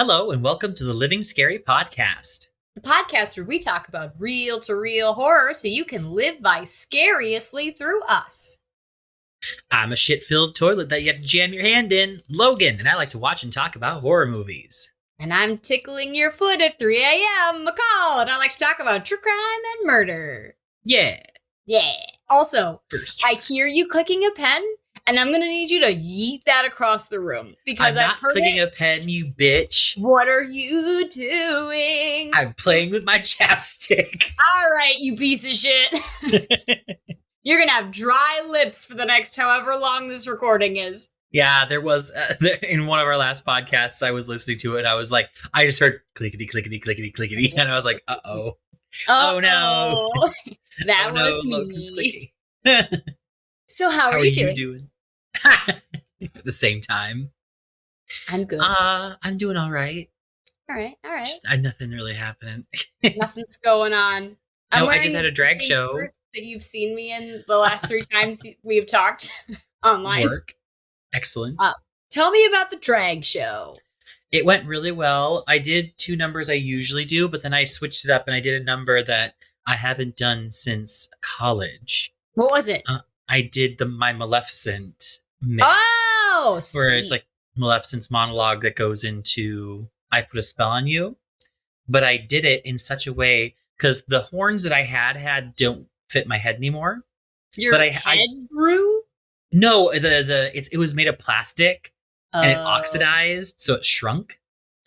Hello, and welcome to the Living Scary podcast. The podcast where we talk about real to real horror so you can live vicariously through us. I'm a shit-filled toilet that you have to jam your hand in, Logan, and I like to watch and talk about horror movies. And I'm tickling your foot at 3 a.m., McCall, and I like to talk about true crime and murder. Yeah. Also, First. I hear you clicking a pen, and I'm going to need you to yeet that across the room. Because I'm not clicking a pen, you bitch. What are you doing? I'm playing with my chapstick. All right, you piece of shit. You're going to have dry lips for the next however long this recording is. Yeah, there was, in one of our last podcasts, I was listening to it, and I was like, I just heard clickety, clickety, clickety, clickety, and I was like, uh-oh. Oh, no. That oh, was no, me. So how are you doing? At the same time. I'm good. I'm doing all right. All right. Just, nothing really happening. Nothing's going on. I just had a drag show that you've seen me in the last 3 times we've talked online. Work. Excellent. Tell me about the drag show. It went really well. I did 2 numbers I usually do, but then I switched it up and I did a number that I haven't done since college. What was it? I did my Maleficent mix. Oh, sweet. Where it's like Maleficent's monologue that goes into I Put a Spell on You. But I did it in such a way, because the horns that I had don't fit my head anymore. Your head grew? No, it was made of plastic and it oxidized, so it shrunk.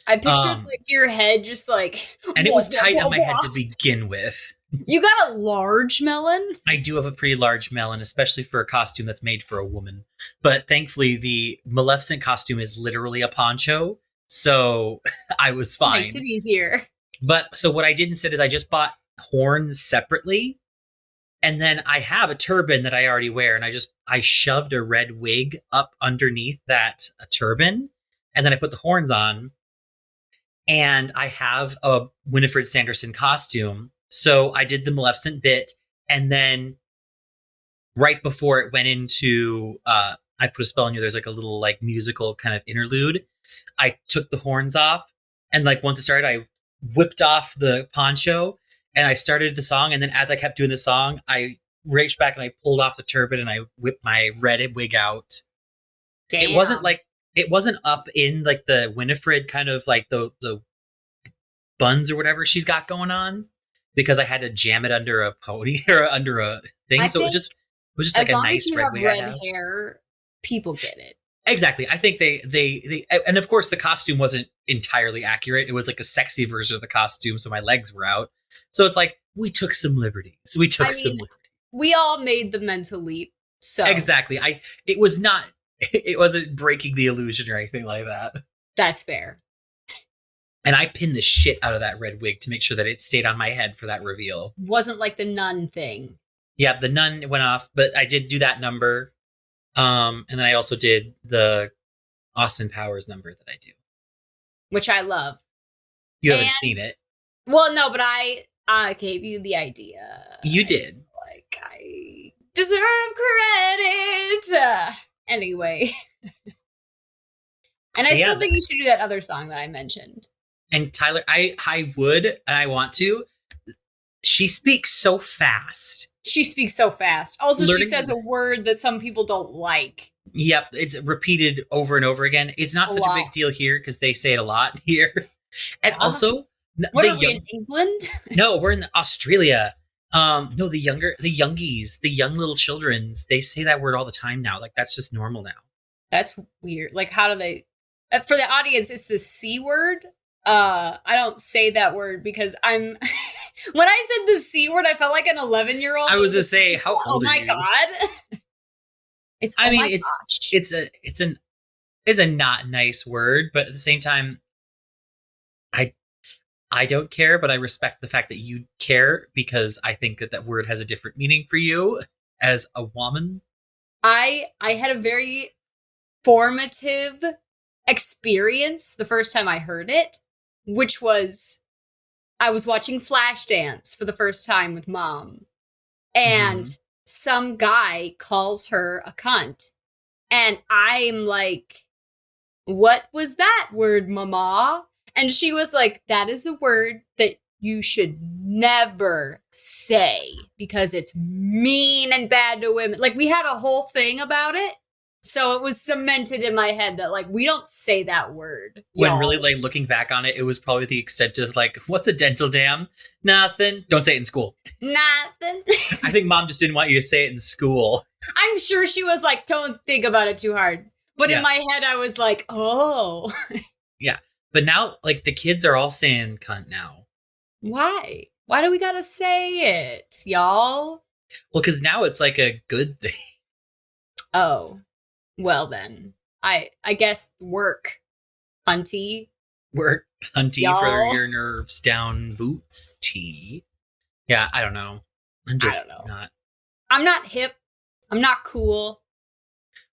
I pictured like your head just like... And it was tight on my head to begin with. You got a large melon? I do have a pretty large melon, especially for a costume that's made for a woman. But thankfully, the Maleficent costume is literally a poncho, so I was fine. Makes it easier. But so what I did instead is I just bought horns separately, and then I have a turban that I already wear, and I shoved a red wig up underneath that turban, and then I put the horns on, and I have a Winifred Sanderson costume. So I did the Maleficent bit, and then right before it went into I Put a Spell on You, there's like a little like musical kind of interlude. I took the horns off, and like once it started, I whipped off the poncho, and I started the song. And then as I kept doing the song, I reached back and I pulled off the turban and I whipped my red wig out. Damn. It wasn't up in like the Winifred kind of like the buns or whatever she's got going on, because I had to jam it under a pony or under a thing. So it was just like a nice red wig. Red hair, people get it. Exactly. I think they and of course the costume wasn't entirely accurate. It was like a sexy version of the costume, so my legs were out. So it's like we took some liberties. We all made the mental leap. So exactly. It wasn't breaking the illusion or anything like that. That's fair. And I pinned the shit out of that red wig to make sure that it stayed on my head for that reveal. Wasn't like the nun thing. Yeah, the nun went off, but I did do that number. And then I also did the Austin Powers number that I do. Which I love. You haven't seen it. Well, no, but I gave you the idea. You did. Like, I deserve credit. Anyway. And I still think you should do that other song that I mentioned. And Tyler, I would, and I want to. She speaks so fast. She speaks so fast. Also, she says a word that some people don't like. Yep, it's repeated over and over again. It's not such a big deal here because they say it a lot here. And also, what are we in England? No, we're in Australia. No, the youngies, the young little childrens, they say that word all the time now. Like that's just normal now. That's weird. Like, how do they? For the audience, it's the C word. I don't say that word because I'm. When I said the C word, I felt like an 11-year-old. I was to say, how old are you? Oh my god! It's a not nice word, but at the same time, I don't care, but I respect the fact that you care because I think that word has a different meaning for you as a woman. I had a very formative experience the first time I heard it, which was I was watching Flashdance for the first time with Mom, and some guy calls her a cunt, and I'm like, what was that word, mama? And she was like, that is a word that you should never say because it's mean and bad to women. Like, we had a whole thing about it. So it was cemented in my head that, like, we don't say that word. When really, like, looking back on it, it was probably the extent of, like, what's a dental dam? Nothing. Don't say it in school. Nothing. I think mom just didn't want you to say it in school. I'm sure she was like, don't think about it too hard. But in my head, I was like, oh. Yeah. But now, like, the kids are all saying cunt now. Why? Why do we gotta say it, y'all? Well, because now it's like a good thing. Oh. Well then. I guess work. Hunty. Work hunty y'all. For your nerves down boots tea. Yeah, I don't know. I'm just not. I'm not hip. I'm not cool.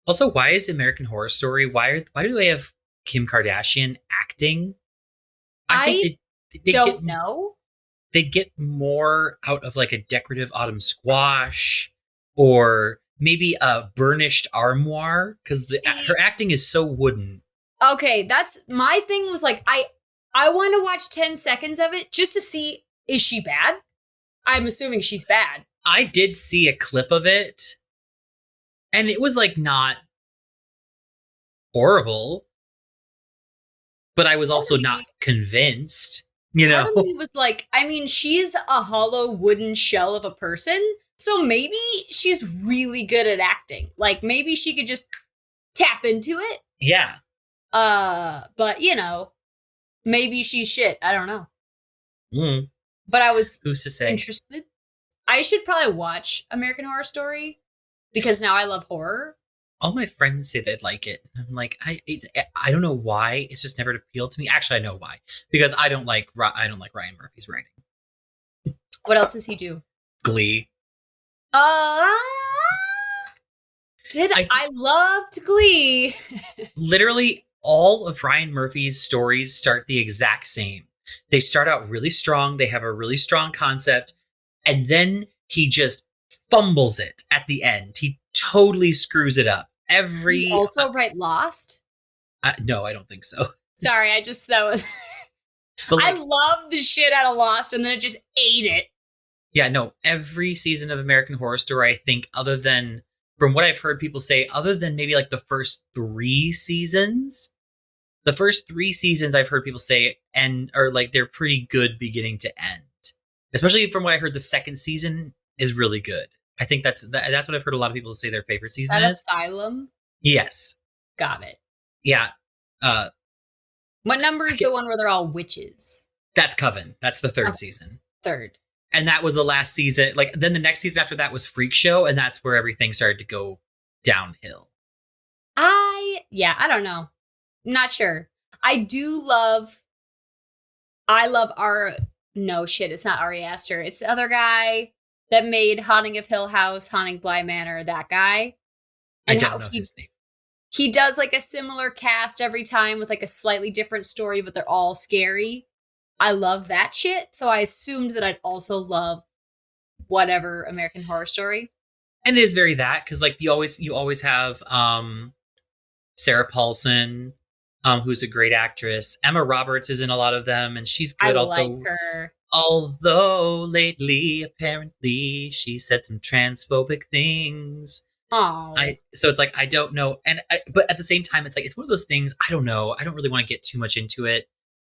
Also, why is American Horror Story? Why do they have Kim Kardashian acting? I think they don't know. They get more out of like a decorative autumn squash or maybe a burnished armoire because her acting is so wooden. Okay, that's my thing. Was like I want to watch 10 seconds of it just to see, is she bad? I'm assuming she's bad. I did see a clip of it, and it was like not horrible, but I was also not convinced. You know, part of me was like, I mean, she's a hollow wooden shell of a person, so maybe she's really good at acting. Like maybe she could just tap into it. Yeah. But you know, maybe she's shit. I don't know. Mm. But I was who's to say interested. I should probably watch American Horror Story because now I love horror. All my friends say they'd like it. I'm like, I don't know why. It's just never appealed to me. Actually, I know why. Because I don't like Ryan Murphy's writing. What else does he do? Glee. I loved Glee. Literally, all of Ryan Murphy's stories start the exact same. They start out really strong. They have a really strong concept. And then he just fumbles it at the end. He totally screws it up. You also write Lost? No, I don't think so. Sorry, I love the shit out of Lost, and then it just ate it. Yeah, no, every season of American Horror Story, I think, other than, from what I've heard people say, other than maybe like the first 3 seasons, I've heard people say, are like, they're pretty good beginning to end. Especially from what I heard, the second season is really good. I think that's what I've heard a lot of people say their favorite season is. Asylum? Yes. Got it. Yeah. What number is the one where they're all witches? That's Coven. That's the 3rd season. 3rd. And that was the last season. Like, then the next season after that was Freak Show, and that's where everything started to go downhill. I don't know. Not sure. I love no shit, it's not Ari Aster. It's the other guy that made Haunting of Hill House, Haunting Bly Manor, that guy. And I don't know his name. He does like a similar cast every time with like a slightly different story, but they're all scary. I love that shit. So I assumed that I'd also love whatever American Horror Story. And it is very that, because like you always have Sarah Paulson, who's a great actress. Emma Roberts is in a lot of them, and she's good. I like her. Although lately, apparently, she said some transphobic things. Oh, so it's like, I don't know. But at the same time, it's like, it's one of those things, I don't know. I don't really want to get too much into it.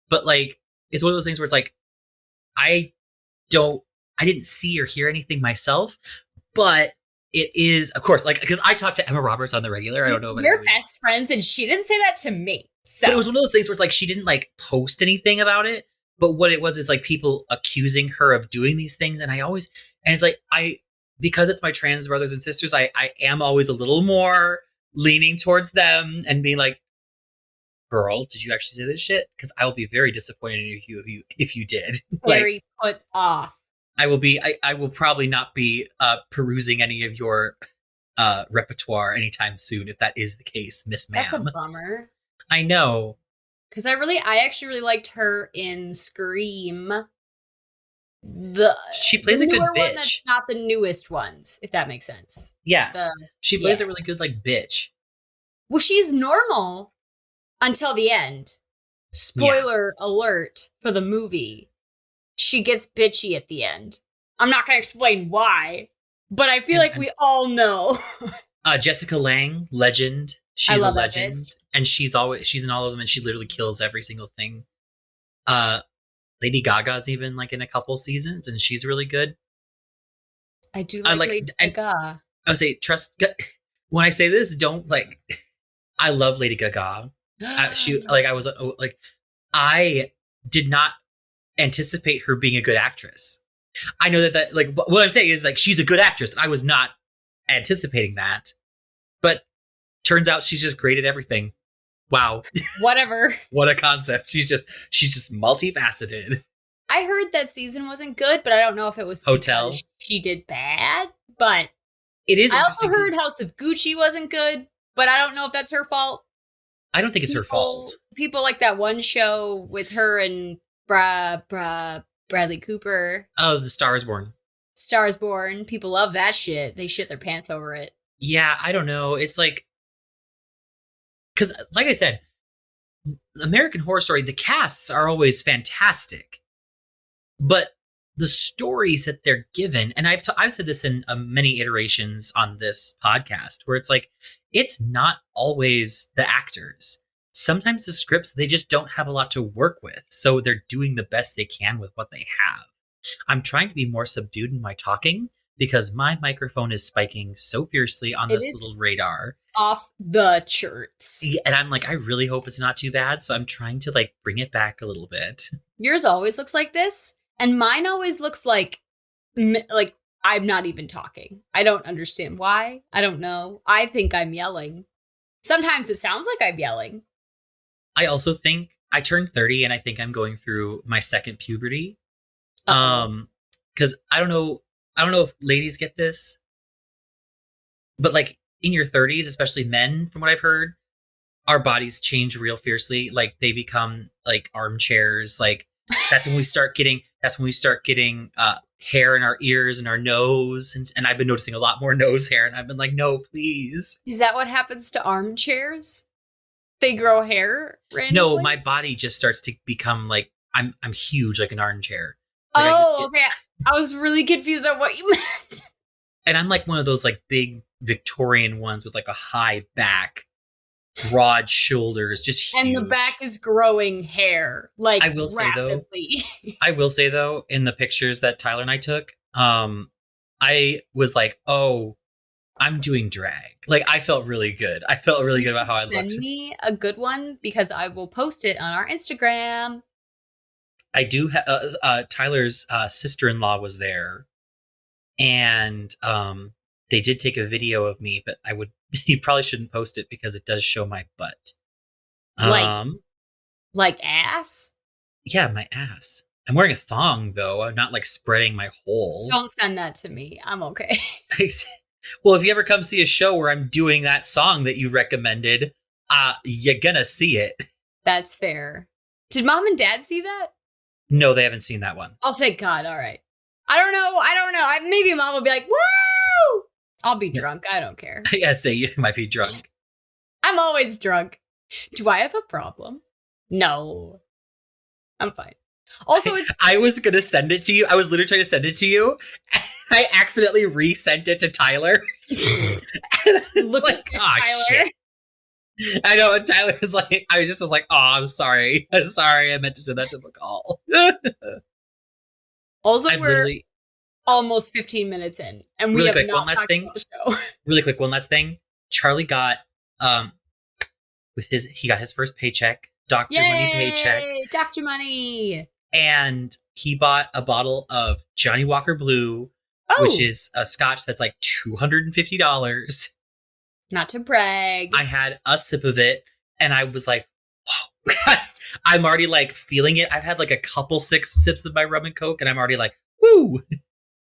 But like, it's one of those things where it's like, I didn't see or hear anything myself, but it is, of course, like, because I talk to Emma Roberts on the regular. I don't know about we're best friends, and she didn't say that to me. So. But it was one of those things where it's like, she didn't like post anything about it. But what it was is like people accusing her of doing these things. And it's like, because it's my trans brothers and sisters, I am always a little more leaning towards them and being like, girl, did you actually say this shit? Because I will be very disappointed in you if you did. Very put off. I will probably not be perusing any of your repertoire anytime soon if that is the case, Miss Ma'am. That's a bummer. I know. Because I actually really liked her in Scream. She plays a good bitch. One that's not the newest ones, if that makes sense. Yeah. She plays a really good like bitch. Well, she's normal until the end. Spoiler alert for the movie. She gets bitchy at the end. I'm not going to explain why, but I feel like we all know. Jessica Lange, legend. She's a legend, and she's in all of them, and she literally kills every single thing. Lady Gaga's even like in a couple seasons, and she's really good. I do like Lady Gaga. I would say when I say this, don't like. I love Lady Gaga. I did not anticipate her being a good actress. I know that like what I'm saying is like she's a good actress. I was not anticipating that, but turns out she's just great at everything. Wow. Whatever. What a concept. She's just multifaceted. I heard that season wasn't good, but I don't know if it was Hotel. She did bad, but it is. I also heard House of Gucci wasn't good, but I don't know if that's her fault. I don't think it's her fault. People like that one show with her and Bradley Cooper. Oh, The Star is Born. Star is Born. People love that shit. They shit their pants over it. Yeah, I don't know. It's like, because like I said, American Horror Story, the casts are always fantastic, but the stories that they're given, and I've said this in many iterations on this podcast, where it's like, it's not always the actors. Sometimes the scripts, they just don't have a lot to work with, so they're doing the best they can with what they have. I'm trying to be more subdued in my talking because my microphone is spiking so fiercely on this little radar. Off the charts. And I'm like, I really hope it's not too bad, so I'm trying to like bring it back a little bit. Yours always looks like this, and mine always looks like I'm not even talking. I don't understand why. I don't know. I think I'm yelling. Sometimes it sounds like I'm yelling. I also think I turned 30 and I think I'm going through my second puberty. Because I don't know if ladies get this, but like in your 30s, especially men, from what I've heard, our bodies change real fiercely. Like they become like armchairs. Like that's when we start getting hair in our ears and our nose. And I've been noticing a lot more nose hair, and I've been like, no, please. Is that what happens to armchairs? They grow hair randomly? No, my body just starts to become like I'm huge, like an armchair. Like okay. I was really confused on what you meant. And I'm like one of those like big Victorian ones with like a high back, broad shoulders, just huge. And the back is growing hair, like rapidly. I will say though, in the pictures that Tyler and I took, I was like, oh, I'm doing drag. Like I felt really good. I felt really good about how I looked. Send me a good one because I will post it on our Instagram. I do have Tyler's sister-in-law was there, and they did take a video of me, but you probably shouldn't post it because it does show my butt. Like ass? Yeah, my ass. I'm wearing a thong though. I'm not like spreading my hole. Don't send that to me. I'm okay. Well, if you ever come see a show where I'm doing that song that you recommended, you're gonna see it. That's fair. Did mom and dad see that? No, they haven't seen that one. Oh, thank God. All right. I don't know. Maybe mom will be like, woo! I'll be drunk. I don't care. Yeah, say you might be drunk. I'm always drunk. Do I have a problem? No. I'm fine. Also, I was going to send it to you. I was literally trying to send it to you. And I accidentally resent it to Tyler. Look like, at this, Tyler. Shit. I know, and Tyler was like, I just was like, oh, I'm sorry. I'm sorry. I meant to send that to the call. Also, we're almost 15 minutes in, and we have not talked about the show. Really quick, one last thing. Charlie got, he got his first paycheck, Dr. Money paycheck. Dr. Money. And he bought a bottle of Johnny Walker Blue, which is a scotch that's like $250. Not to brag. I had a sip of it, and I was like, whoa. I'm already like feeling it. I've had like a couple 6 sips of my rum and coke, and I'm already like, woo.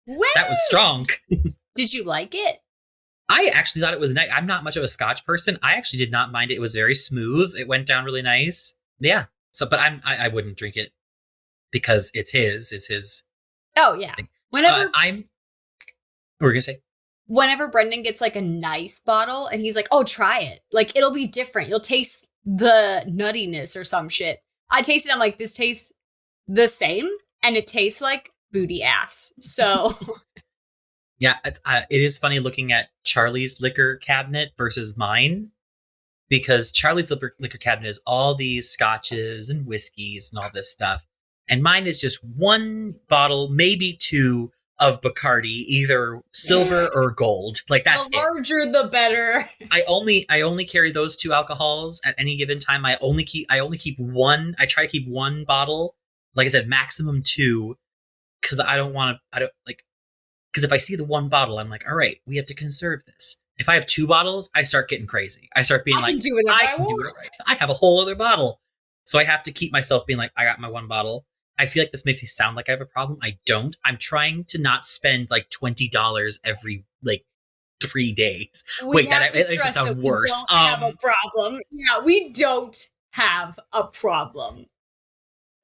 That was strong. Did you like it? I actually thought it was nice. I'm not much of a scotch person. I actually did not mind it. It was very smooth. It went down really nice. Yeah. So, but I wouldn't drink it because it's his. Oh yeah. Thing. Whenever what were you gonna say? Whenever Brendan gets like a nice bottle and he's like, oh, try it. Like, it'll be different. You'll taste the nuttiness or some shit. I tasted it, I'm like, this tastes the same, and it tastes like booty ass. So Yeah, it is funny looking at Charlie's liquor cabinet versus mine, because Charlie's liquor cabinet is all these scotches and whiskeys and all this stuff. And mine is just one bottle, maybe two, of Bacardi, either silver or gold. Like, that's the larger the better. I only carry those two alcohols at any given time. I only keep one. I try to keep one bottle. Like I said, maximum two, because because if I see the one bottle, I'm like, all right, we have to conserve this. If I have two bottles, I start getting crazy. I start being like, I can do it. Right. I have a whole other bottle. So I have to keep myself being like, I got my one bottle. I feel like this makes me sound like I have a problem. I don't. I'm trying to not spend like $20 every like 3 days. Wait, that makes it sound worse. We don't have a problem. Yeah, we don't have a problem.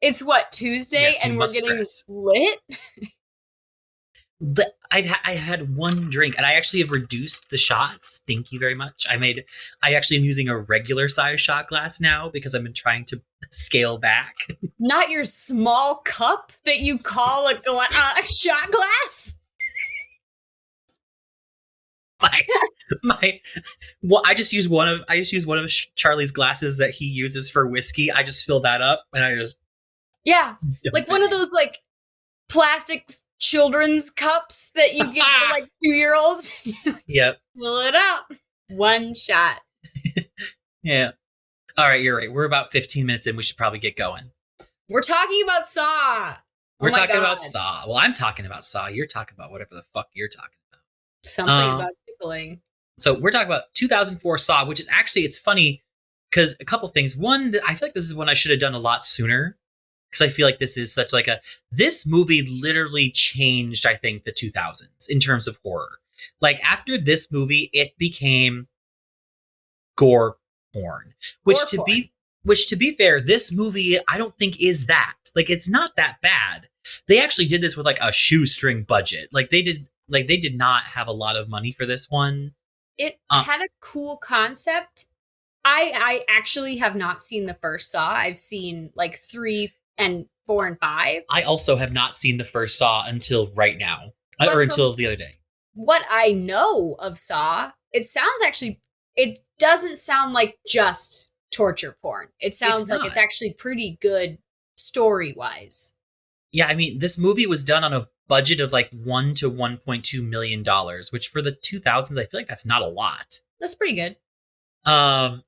It's what, Tuesday, yes, and we're getting lit? I had one drink, and I actually have reduced the shots. Thank you very much. I actually am using a regular size shot glass now because I've been trying to scale back. Not your small cup that you call a shot glass? I just use one of Charlie's glasses that he uses for whiskey. I just fill that up, and I just like one of those like plastic children's cups that you get for like 2-year-olds. Yep. Fill it up. One shot. Yeah. All right, you're right. We're about 15 minutes in. We should probably get going. We're talking about Saw. We're talking about Saw. Well, I'm talking about Saw. You're talking about whatever the fuck you're talking about. Something about tickling. So we're talking about 2004 Saw, which is actually, it's funny because a couple things. One, I feel like this is one I should have done a lot sooner. Because I feel like this is such like this movie literally changed, I think, the 2000s in terms of horror. Like, after this movie, it became gore porn, which to be fair, this movie, I don't think is that. Like, it's not that bad. They actually did this with like a shoestring budget. Like, they did not have a lot of money for this one. It had a cool concept. I actually have not seen the first Saw. I've seen like 3 and 4 and 5. I also have not seen the first Saw until right now, or until the other day. What I know of Saw, it doesn't sound like just torture porn. It sounds like it's actually pretty good story-wise. Yeah, I mean, this movie was done on a budget of like $1 to $1.2 million, which for the 2000s, I feel like that's not a lot. That's pretty good. And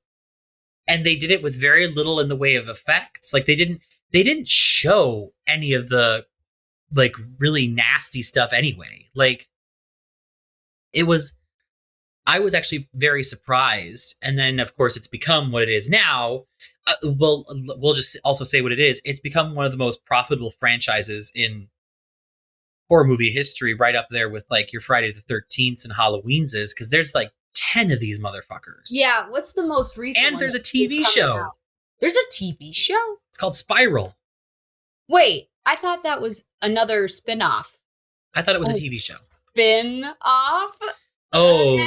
they did it with very little in the way of effects. Like, they didn't show any of the like really nasty stuff anyway. Like, I was actually very surprised. And then of course it's become what it is now. We'll just also say what it is. It's become one of the most profitable franchises in horror movie history, right up there with like your Friday the 13th and Halloween's, because there's like 10 of these motherfuckers. Yeah. What's the most recent And one there's a TV show. Out? There's a TV show? It's called Spiral. Wait, I thought that was another spin-off. I thought it was a TV show. Spin-off? Oh.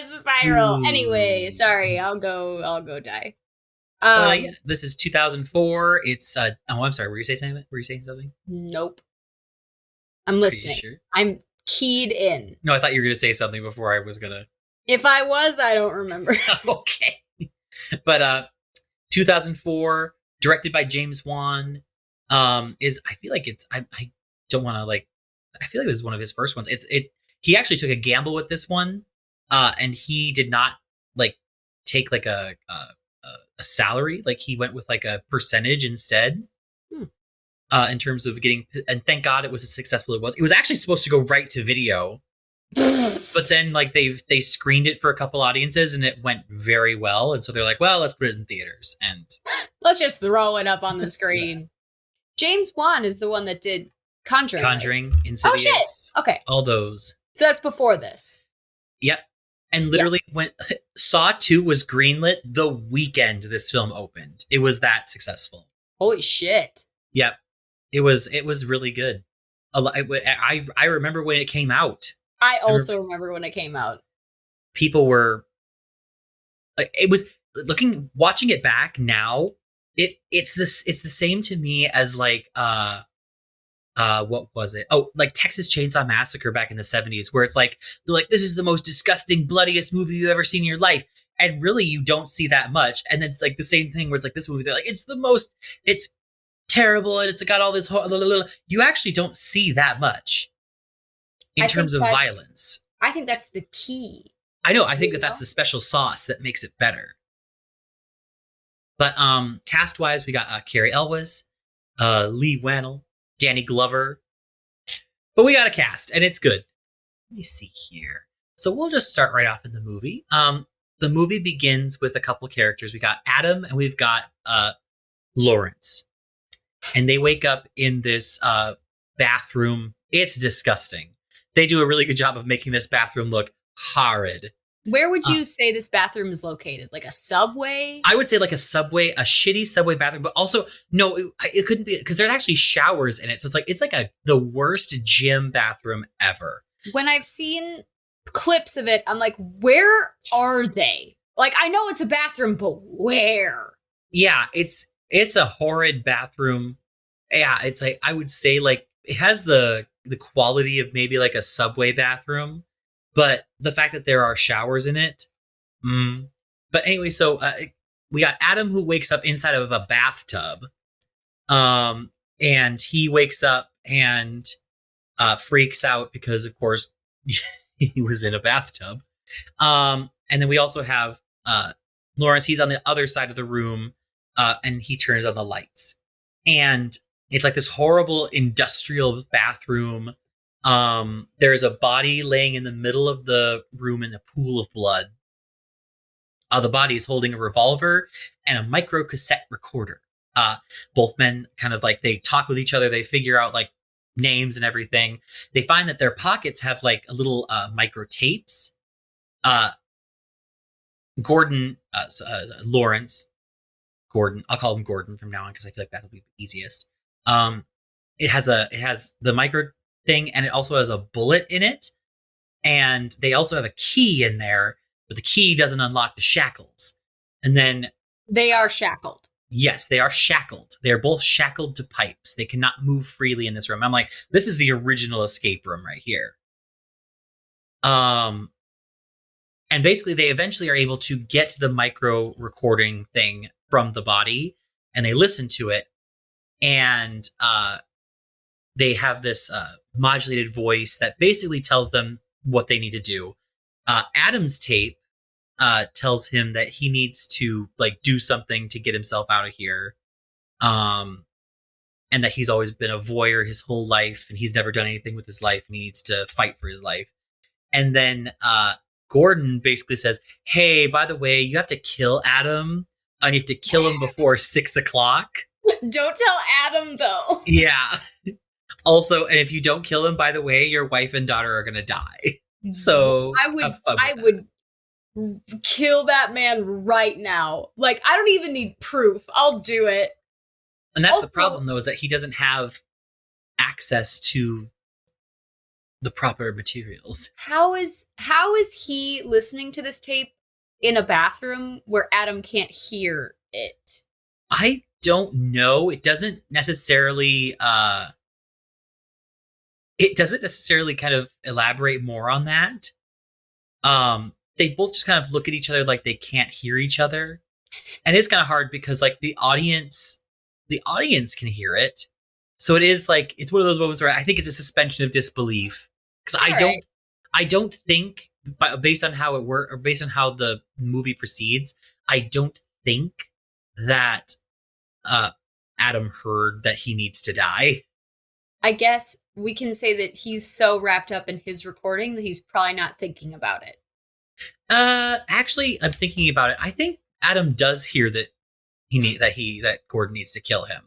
Spiral. Ooh. Anyway, sorry, I'll go die. Yeah, this is 2004. It's I'm sorry, were you saying something? Nope. I'm listening. Sure? I'm keyed in. No, I thought you were going to say something before I was going to. If I was, I don't remember. Okay. But 2004, directed by James Wan, I feel like it's I don't want to like I feel like this is one of his first ones. He actually took a gamble with this one, and he did not like take like a salary. Like, he went with like a percentage instead. In terms of getting, and thank God it was as successful as it was. It was actually supposed to go right to video, but then like they screened it for a couple audiences and it went very well, and so they're like, well, let's put it in theaters and let's just throw it up on the screen. James Wan is the one that did Conjuring, Insidious. Oh shit! Okay, all those. So that's before this. Yep. And literally, when Saw 2 was greenlit the weekend this film opened, it was that successful. Holy shit! Yep. It was really good. I remember when it came out. I also remember when it came out. People were. It was watching it back now. it's the same to me as like what was it? Oh, like Texas Chainsaw Massacre back in the 70s, where it's like they're like, this is the most disgusting, bloodiest movie you've ever seen in your life. And really you don't see that much. And then it's like the same thing where it's like this movie, they're like, it's terrible and it's got all this you actually don't see that much in terms of violence. I think that's the key. I know, I think that's the special sauce that makes it better. But cast wise, we got Carrie Elwes, Lee Wannell, Danny Glover. But we got a cast, and it's good. Let me see here. So we'll just start right off in the movie. The movie begins with a couple characters. We got Adam, and we've got Lawrence. And they wake up in this bathroom. It's disgusting. They do a really good job of making this bathroom look horrid. Where would you say this bathroom is located? Like a subway? I would say like a subway, a shitty subway bathroom, but also no, it couldn't be because there's actually showers in it. So it's like the worst gym bathroom ever. When I've seen clips of it, I'm like, where are they? Like, I know it's a bathroom, but where? Yeah, it's a horrid bathroom. Yeah, it's like I would say like it has the quality of maybe like a subway bathroom. But the fact that there are showers in it. But anyway, so we got Adam who wakes up inside of a bathtub. And he wakes up and freaks out because, of course, he was in a bathtub. And then we also have Lawrence. He's on the other side of the room and he turns on the lights. And it's like this horrible industrial bathroom. There's a body laying in the middle of the room in a pool of blood. The body is holding a revolver and a micro cassette recorder. Both men kind of like, they talk with each other. They figure out like names and everything. They find that their pockets have like a little micro tapes. Lawrence, Gordon, I'll call him Gordon from now on because I feel like that'll be the easiest. It has the micro thing, and it also has a bullet in it, and they also have a key in there, but the key doesn't unlock the shackles. And then they are shackled. Yes, they are shackled. They're both shackled to pipes. They cannot move freely in this room. I'm like, this is the original escape room right here. And basically they eventually are able to get the micro recording thing from the body, and they listen to it, and they have this modulated voice that basically tells them what they need to do. Adam's tape tells him that he needs to like do something to get himself out of here. And that he's always been a voyeur his whole life and he's never done anything with his life and he needs to fight for his life. And then Gordon basically says, hey, by the way, you have to kill Adam and you have to kill him before 6:00. Don't tell Adam though. Yeah. Also, and if you don't kill him, by the way, your wife and daughter are going to die. So I would kill that man right now. Like, I don't even need proof. I'll do it. And that's also, the problem, though, is that he doesn't have access to the proper materials. How is he listening to this tape in a bathroom where Adam can't hear it? I don't know. It doesn't necessarily kind of elaborate more on that. They both just kind of look at each other like they can't hear each other. And it's kind of hard because like the audience can hear it. So it is like, it's one of those moments where I think it's a suspension of disbelief. Because I don't think, based on how it works, or based on how the movie proceeds, I don't think that Adam heard that he needs to die. I guess we can say that he's so wrapped up in his recording that he's probably not thinking about it. Actually, I'm thinking about it. I think Adam does hear that that Gordon needs to kill him.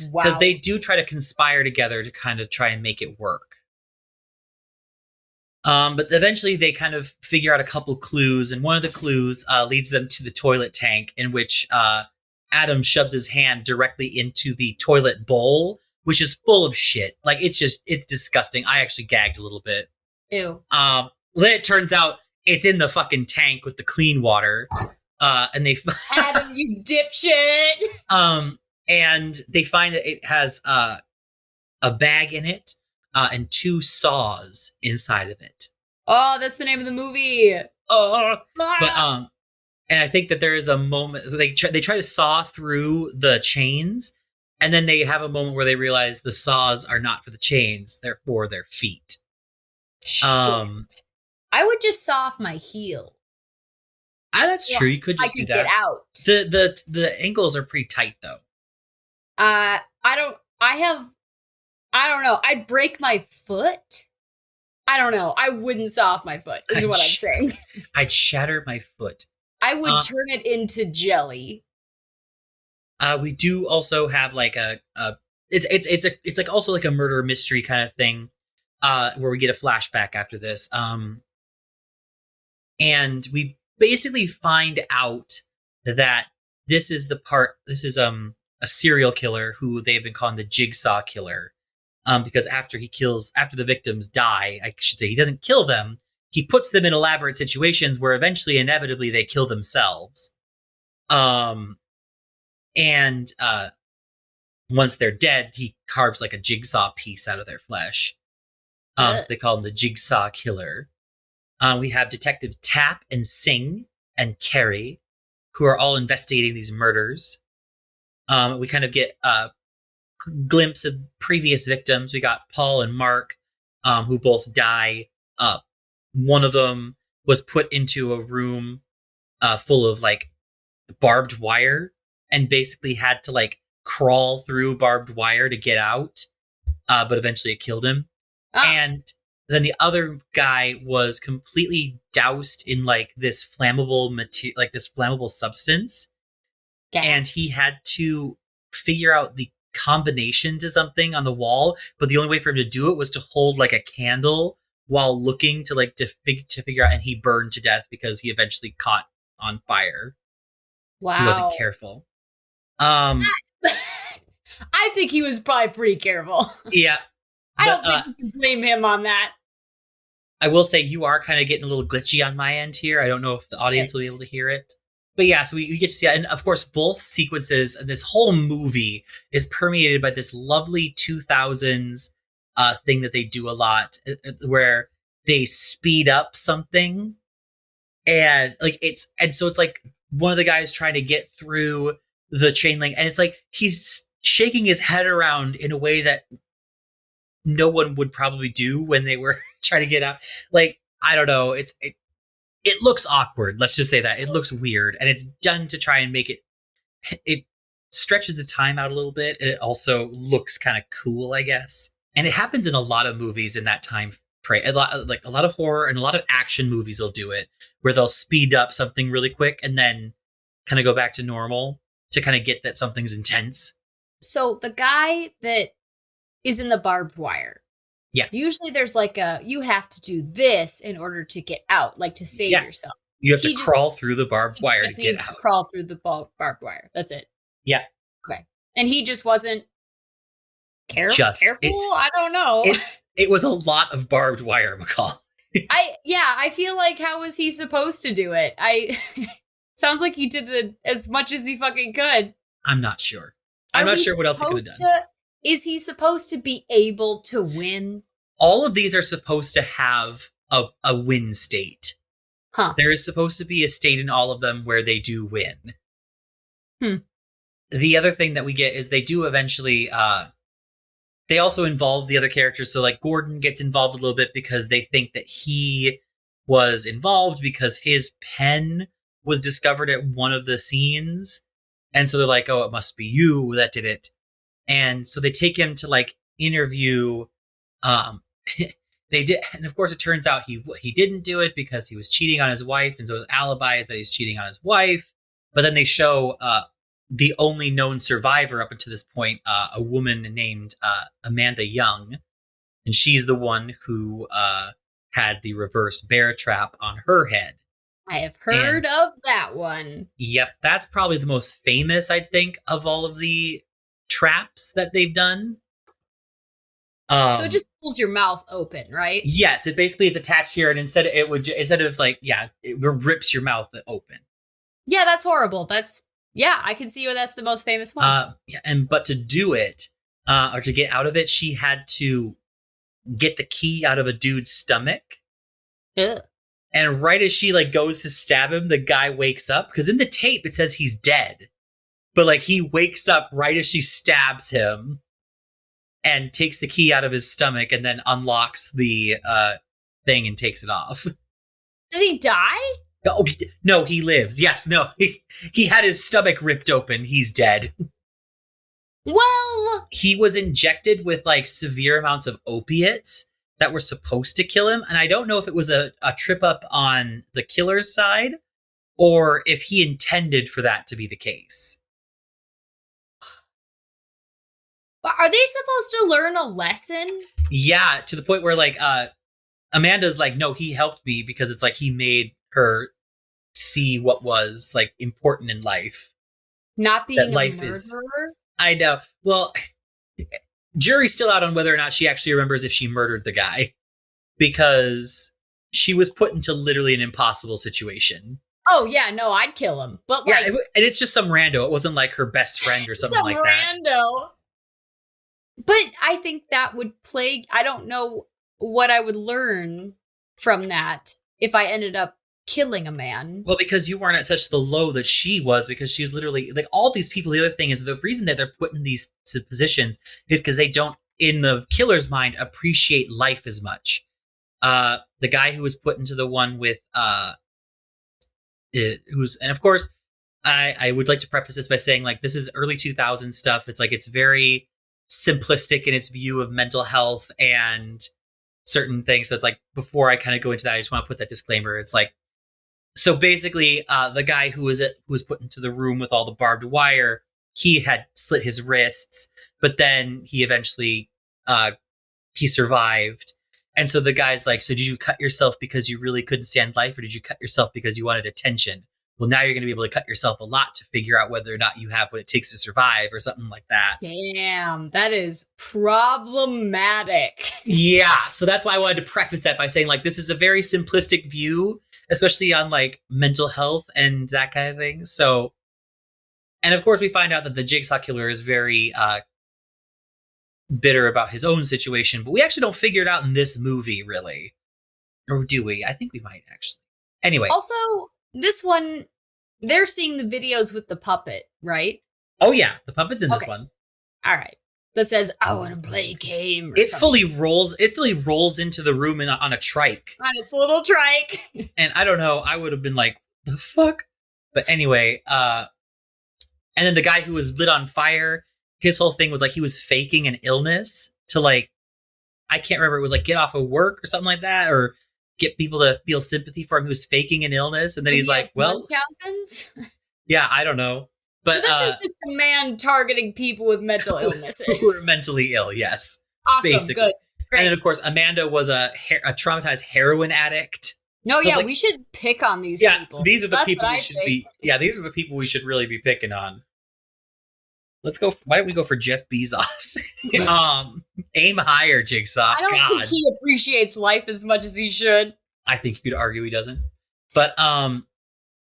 Wow. Because they do try to conspire together to kind of try and make it work. But eventually they kind of figure out a couple clues, and one of the clues leads them to the toilet tank, in which Adam shoves his hand directly into the toilet bowl, which is full of shit. Like, it's disgusting. I actually gagged a little bit. Ew. Then it turns out it's in the fucking tank with the clean water. And they Adam, you dipshit. And they find that it has a bag in it and two saws inside of it. Oh, that's the name of the movie. Oh, but Ah! and I think that there is a moment they try to saw through the chains, and then they have a moment where they realize the saws are not for the chains; they're for their feet. Shit. Um, I would just saw off my heel. that's Yeah, true. You could I just do could get that. out. The ankles are pretty tight though. I don't. I don't know. I'd break my foot. I don't know. I wouldn't saw off my foot. Is what I'm saying. I'd shatter my foot. I would turn it into jelly. We do also have like it's like also like a murder mystery kind of thing, where we get a flashback after this. And we basically find out that this is a serial killer who they've been calling the Jigsaw Killer. Because after the victims die, I should say, he doesn't kill them. He puts them in elaborate situations where eventually, inevitably, they kill themselves. And once they're dead, he carves like a jigsaw piece out of their flesh. So they call him the Jigsaw Killer. We have Detective Tap and Singh and Carrie, who are all investigating these murders. We kind of get a glimpse of previous victims. We got Paul and Mark, who both die. One of them was put into a room full of like barbed wire and basically had to like crawl through barbed wire to get out, but eventually it killed him. And then the other guy was completely doused in like this flammable material, like this flammable substance. Gas. And he had to figure out the combination to something on the wall, but the only way for him to do it was to hold like a candle while looking to like to figure out, and he burned to death because he eventually caught on fire. Wow. He wasn't careful. I think he was probably pretty careful. Yeah. I don't think you can blame him on that. I will say you are kind of getting a little glitchy on my end here. I don't know if the audience will be able to hear it. But yeah, so we get to see that. And of course, both sequences, this whole movie is permeated by this lovely 2000s thing that they do a lot, where they speed up something. And like so it's like one of the guys trying to get through the chain link, and it's like he's shaking his head around in a way that no one would probably do when they were trying to get out. Like, I don't know. It looks awkward. Let's just say that. It looks weird, and it's done to try and make it stretches the time out a little bit, and it also looks kind of cool, I guess. And it happens in a lot of movies in that time frame. A lot of horror and a lot of action movies will do it, where they'll speed up something really quick and then kind of go back to normal to kind of get that something's intense. So the guy that is in the barbed wire. Yeah. Usually there's like you have to do this in order to get out, like to save yourself. You have to crawl through the barbed wire to get out. Crawl through the barbed wire. That's it. Yeah. Okay. And he just wasn't careful. I don't know. It was a lot of barbed wire, McCall. I feel like how was he supposed to do it? Sounds like he did as much as he fucking could. I'm not sure. I'm not sure what else he could have done. Is he supposed to be able to win? All of these are supposed to have a win state. Huh. There is supposed to be a state in all of them where they do win. The other thing that we get is they do eventually, they also involve the other characters. So like Gordon gets involved a little bit because they think that he was involved because his pen was discovered at one of the scenes. And so they're like, oh, it must be you that did it. And so they take him to like interview. They did, and of course it turns out he didn't do it because he was cheating on his wife, and so his alibi is that he's cheating on his wife. But then they show the only known survivor up until this point, a woman named Amanda Young, and she's the one who had the reverse bear trap on her head. I have heard of that one. Yep, that's probably the most famous, I think, of all of the traps that they've done. So it just pulls your mouth open, right? Yes, it basically is attached here, and instead of like, it rips your mouth open. Yeah, that's horrible. That's Yeah, I can see why that's the most famous one. But to do it, or to get out of it, she had to get the key out of a dude's stomach. Ugh. And right as she like goes to stab him, the guy wakes up, because in the tape it says he's dead, but like he wakes up right as she stabs him and takes the key out of his stomach and then unlocks the thing and takes it off. Does he die? Oh, no, he lives. Yes, no, he had his stomach ripped open. He's dead. Well, He was injected with like severe amounts of opiates that were supposed to kill him. And I don't know if it was a trip up on the killer's side or if he intended for that to be the case. are they supposed to learn a lesson? Yeah, to the point where like Amanda's like, no, he helped me because it's like he made her see what was like important in life. Not being That a life murderer? is- I know. Well, jury's still out on whether or not she actually remembers if she murdered the guy, because she was put into literally an impossible situation. Oh, yeah, no, I'd kill him. But, like, And it's just some rando. It wasn't like her best friend or something some like that. rando. But I think that would plague. I don't know what I would learn from that if I ended up killing a man. Well, because you weren't at such the low that she was, because she was literally like all these people. The other thing is the reason that they're put in these positions is because they don't, in the killer's mind, appreciate life as much. The guy who was put into the one with who's, and of course, I would like to preface this by saying like this is early 2000s stuff. It's like it's very simplistic in its view of mental health and certain things. So it's like, before I kind of go into that, I just want to put that disclaimer. It's like, so basically, the guy who was put into the room with all the barbed wire, he had slit his wrists, but then he eventually he survived. And so the guy's like, so did you cut yourself because you really couldn't stand life, or did you cut yourself because you wanted attention? Well, now you're going to be able to cut yourself a lot to figure out whether or not you have what it takes to survive, or something like that. Damn, that is problematic. Yeah, so that's why I wanted to preface that by saying like this is a very simplistic view, especially on like mental health and that kind of thing. So, and of course we find out that the Jigsaw Killer is very bitter about his own situation, but we actually don't figure it out in this movie, really. Or do we? I think we might actually. Anyway. Also, this one, they're seeing the videos with the puppet, right? Oh yeah, the puppet's in this Okay. one. All right. That says, I want to play a game. It fully rolls into the room on a trike. On its little trike. And I don't know, I would have been like, the fuck? But anyway, and then the guy who was lit on fire, his whole thing was like he was faking an illness to like, I can't remember, it was like get off of work or something like that, or get people to feel sympathy for him. He was faking an illness, and then he's like, well, Munchausen's? yeah, I don't know. But so this is just a man targeting people with mental illnesses. who are mentally ill, yes. Awesome, basically. good. Great. And then, of course, Amanda was a traumatized heroin addict. No, So, yeah, like, we should pick on these Yeah, people. these are the That's people what we I should think. be. Yeah, these are the people we should really be picking on. Let's go. Why don't we go for Jeff Bezos? Aim higher, Jigsaw. I don't God. think he appreciates life as much as he should. I think you could argue he doesn't. But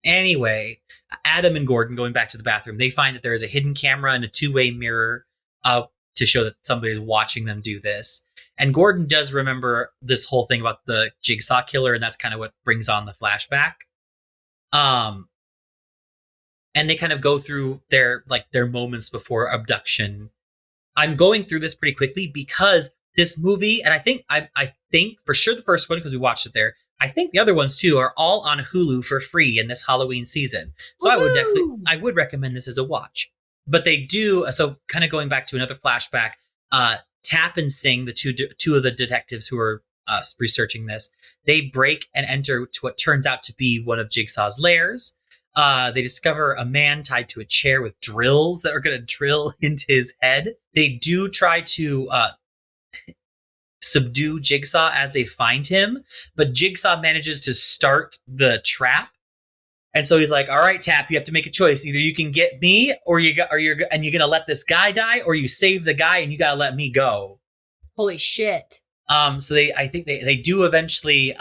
anyway, Adam and Gordon, going back to the bathroom, they find that there is a hidden camera and a two-way mirror to show that somebody's watching them do this. And Gordon does remember this whole thing about the Jigsaw Killer, and that's kind of what brings on the flashback. And they kind of go through their moments before abduction. I'm going through this pretty quickly because this movie, and I think for sure the first one, because we watched it there, I think the other ones too are all on Hulu for free in this Halloween season. So I would recommend this as a watch. But they do, so kind of going back to another flashback, Tap and Sing, the two of the detectives who are researching this, they break and enter to what turns out to be one of Jigsaw's lairs. They discover a man tied to a chair with drills that are going to drill into his head. They do try to subdue Jigsaw as they find him, but Jigsaw manages to start the trap. And so he's like, all right, Tap, you have to make a choice. Either you can get me you're going to let this guy die, or you save the guy and you got to let me go. Holy shit. So I think they do eventually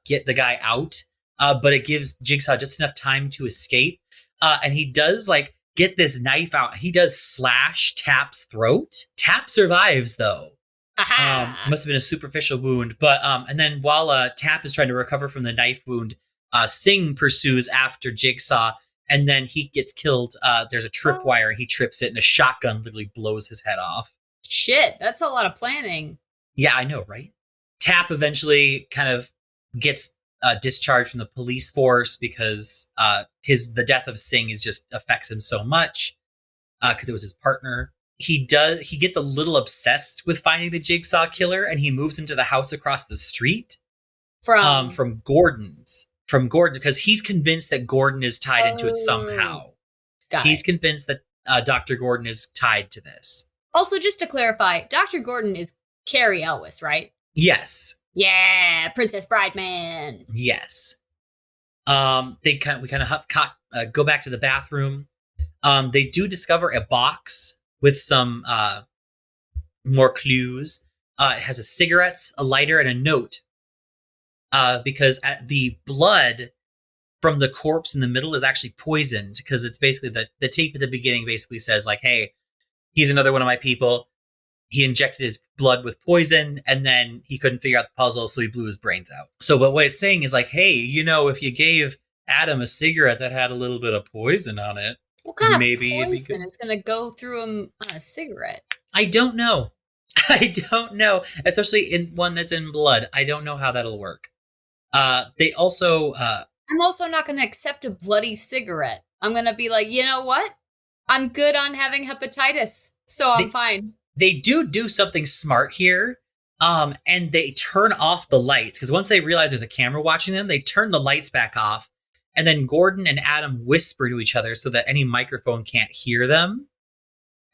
get the guy out, but it gives Jigsaw just enough time to escape. And he does get this knife out. He does slash Tap's throat. Tap survives though. It must have been a superficial wound, but and then while Tap is trying to recover from the knife wound, Singh pursues after Jigsaw, and then he gets killed. There's a tripwire, and he trips it, and a shotgun literally blows his head off. Shit, that's a lot of planning. Yeah, I know, right? Tap eventually kind of gets discharged from the police force because the death of Singh just affects him so much because it was his partner. He gets a little obsessed with finding the Jigsaw killer, and he moves into the house across the street from Gordon's. From Gordon, because he's convinced that Gordon is tied into it somehow. He's convinced that Dr. Gordon is tied to this. Also, just to clarify, Dr. Gordon is Carrie Elwes, right? Yes. Yeah, Princess Brideman. Yes. We kind of go back to the bathroom. They do discover a box with some more clues. It has a cigarettes, a lighter, and a note. Because the blood from the corpse in the middle is actually poisoned, because it's basically the tape at the beginning basically says like, hey, he's another one of my people. He injected his blood with poison, and then he couldn't figure out the puzzle, so he blew his brains out. So but what it's saying is like, hey, if you gave Adam a cigarette that had a little bit of poison on it, what kind of poison is going to go through him on a cigarette? I don't know. Especially in one that's in blood. I don't know how that'll work. They also... I'm also not going to accept a bloody cigarette. I'm going to be like, you know what? I'm good on having hepatitis, so I'm fine. They do something smart here, and they turn off the lights, because once they realize there's a camera watching them, they turn the lights back off, and then Gordon and Adam whisper to each other so that any microphone can't hear them.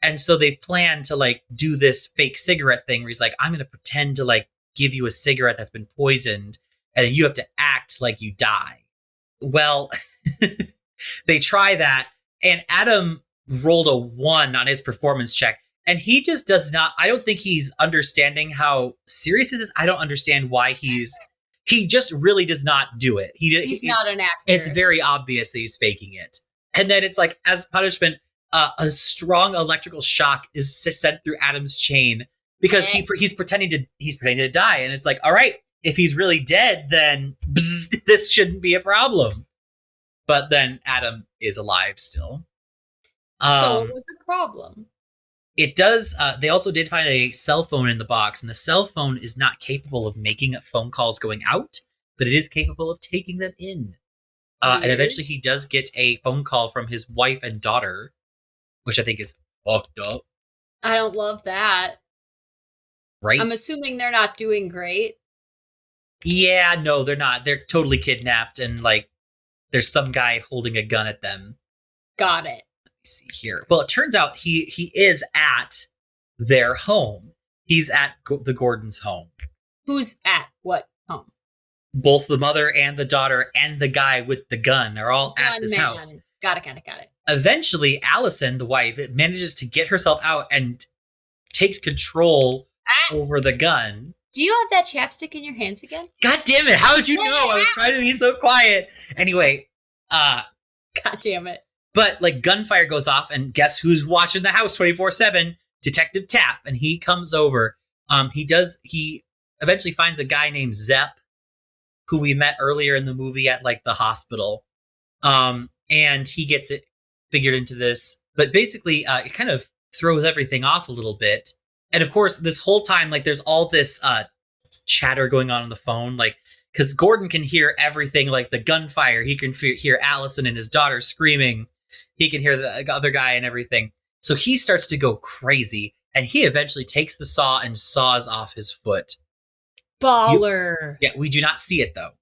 And so they plan to like do this fake cigarette thing where he's like, I'm going to pretend to like give you a cigarette that's been poisoned, and then you have to act like you die. Well, they try that, and Adam rolled a 1 on his performance check. And he just does not, I don't think he's understanding how serious this is. I don't understand why he just really does not do it. He's not an actor. It's very obvious that he's faking it. And then it's like, as punishment, a strong electrical shock is sent through Adam's chain because he's pretending to die. And it's like, all right, if he's really dead, then this shouldn't be a problem. But then Adam is alive still. So what was the problem? It does. They also did find a cell phone in the box, and the cell phone is not capable of making phone calls going out, but it is capable of taking them in. And eventually he does get a phone call from his wife and daughter, which I think is fucked up. I don't love that. Right? I'm assuming they're not doing great. Yeah, no, they're not. They're totally kidnapped, and like there's some guy holding a gun at them. Got it. See here. Well, it turns out he is at their home. He's at the Gordon's home. Who's at what home? Both the mother and the daughter and the guy with the gun are all at this house. Got it. Eventually, Allison, the wife, manages to get herself out and takes control over the gun. Do you have that chapstick in your hands again? God damn it. How did you know? I was trying to be so quiet. Anyway, God damn it. But like gunfire goes off, and guess who's watching the house 24/7? Detective Tap, and he comes over. He eventually finds a guy named Zepp, who we met earlier in the movie at like the hospital. And he gets it figured into this, but basically it kind of throws everything off a little bit. And of course, this whole time, like there's all this chatter going on the phone, like because Gordon can hear everything, like the gunfire. He can hear Allison and his daughter screaming. He can hear the other guy and everything. So he starts to go crazy, and he eventually takes the saw and saws off his foot. Baller. We do not see it though.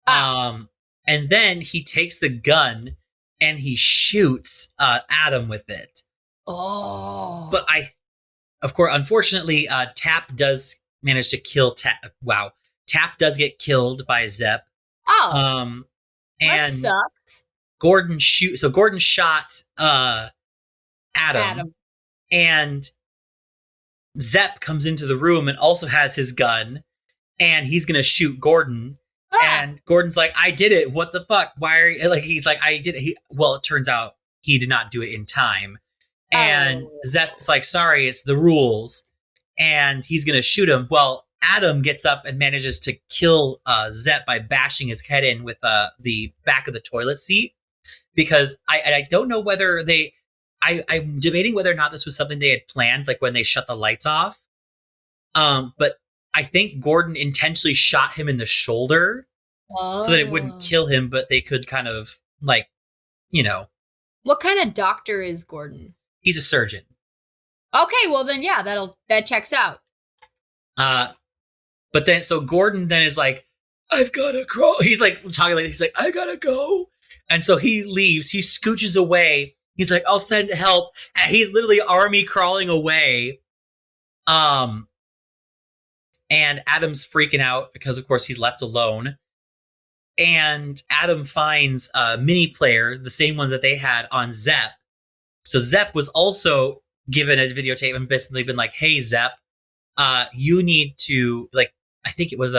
And then he takes the gun and he shoots Adam with it. Oh. But of course, unfortunately, Tap does manage to kill Tap. Wow. Tap does get killed by Zepp. Oh. And that sucks. Gordon shot Adam. And Zepp comes into the room and also has his gun, and he's gonna shoot Gordon. And Gordon's like, I did it. What the fuck? Why are you like? He's like, I did it. Well, it turns out he did not do it in time. And Zepp's like, sorry, it's the rules. And he's going to shoot him. Well, Adam gets up and manages to kill Zepp by bashing his head in with the back of the toilet seat. Because I don't know whether I'm debating whether or not this was something they had planned, like when they shut the lights off. But I think Gordon intentionally shot him in the shoulder so that it wouldn't kill him, but they could kind of like, What kind of doctor is Gordon? He's a surgeon. Okay, well then, yeah, that checks out. But then, so Gordon then is like, I've gotta crawl. He's like talking like, he's like, I gotta go. And so he leaves. He scooches away. He's like, I'll send help. And he's literally army crawling away. And Adam's freaking out because, of course, he's left alone. And Adam finds a mini player, the same ones that they had on Zepp. So Zepp was also given a videotape and basically been like, hey, Zepp, you need to, like, I think it was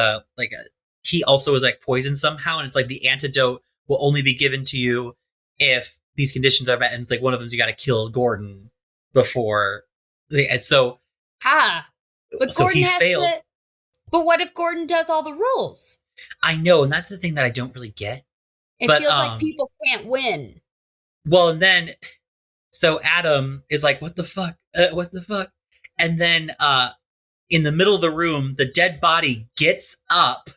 he also was like poisoned somehow. And it's like the antidote will only be given to you if these conditions are met. And it's like one of them is you got to kill Gordon before. And so. But so Gordon he failed. But what if Gordon does all the rules? I know. And that's the thing that I don't really get. It feels like people can't win. Well, and then, so Adam is like, what the fuck? What the fuck? And then in the middle of the room, the dead body gets up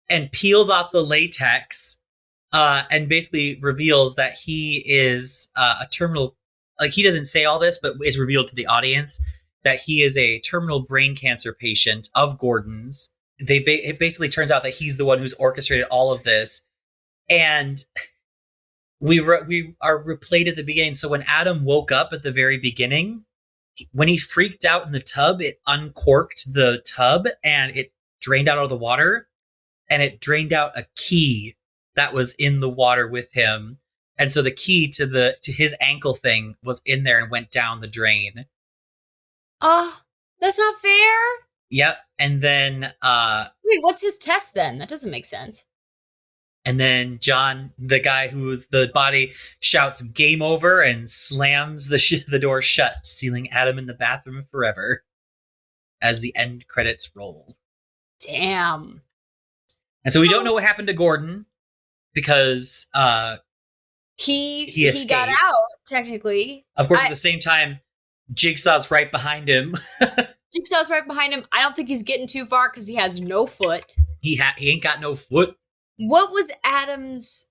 and peels off the latex and basically reveals that he is a terminal, like he doesn't say all this, but is revealed to the audience that he is a terminal brain cancer patient of Gordon's. It basically turns out that he's the one who's orchestrated all of this. And we are replayed at the beginning. So when Adam woke up at the very beginning, when he freaked out in the tub, it uncorked the tub and it drained out all the water, and it drained out a key that was in the water with him. And so the key to his ankle thing was in there and went down the drain. Oh, that's not fair. Yep. And then wait, what's his test then? That doesn't make sense. And then John, the guy who's the body, shouts game over and slams the door shut, sealing Adam in the bathroom forever as the end credits roll. Damn. And so we don't know what happened to Gordon because he got out, technically. Of course, at the same time, Jigsaw's right behind him. Jigsaw's right behind him. I don't think he's getting too far because he has no foot. He ain't got no foot. What was Adam's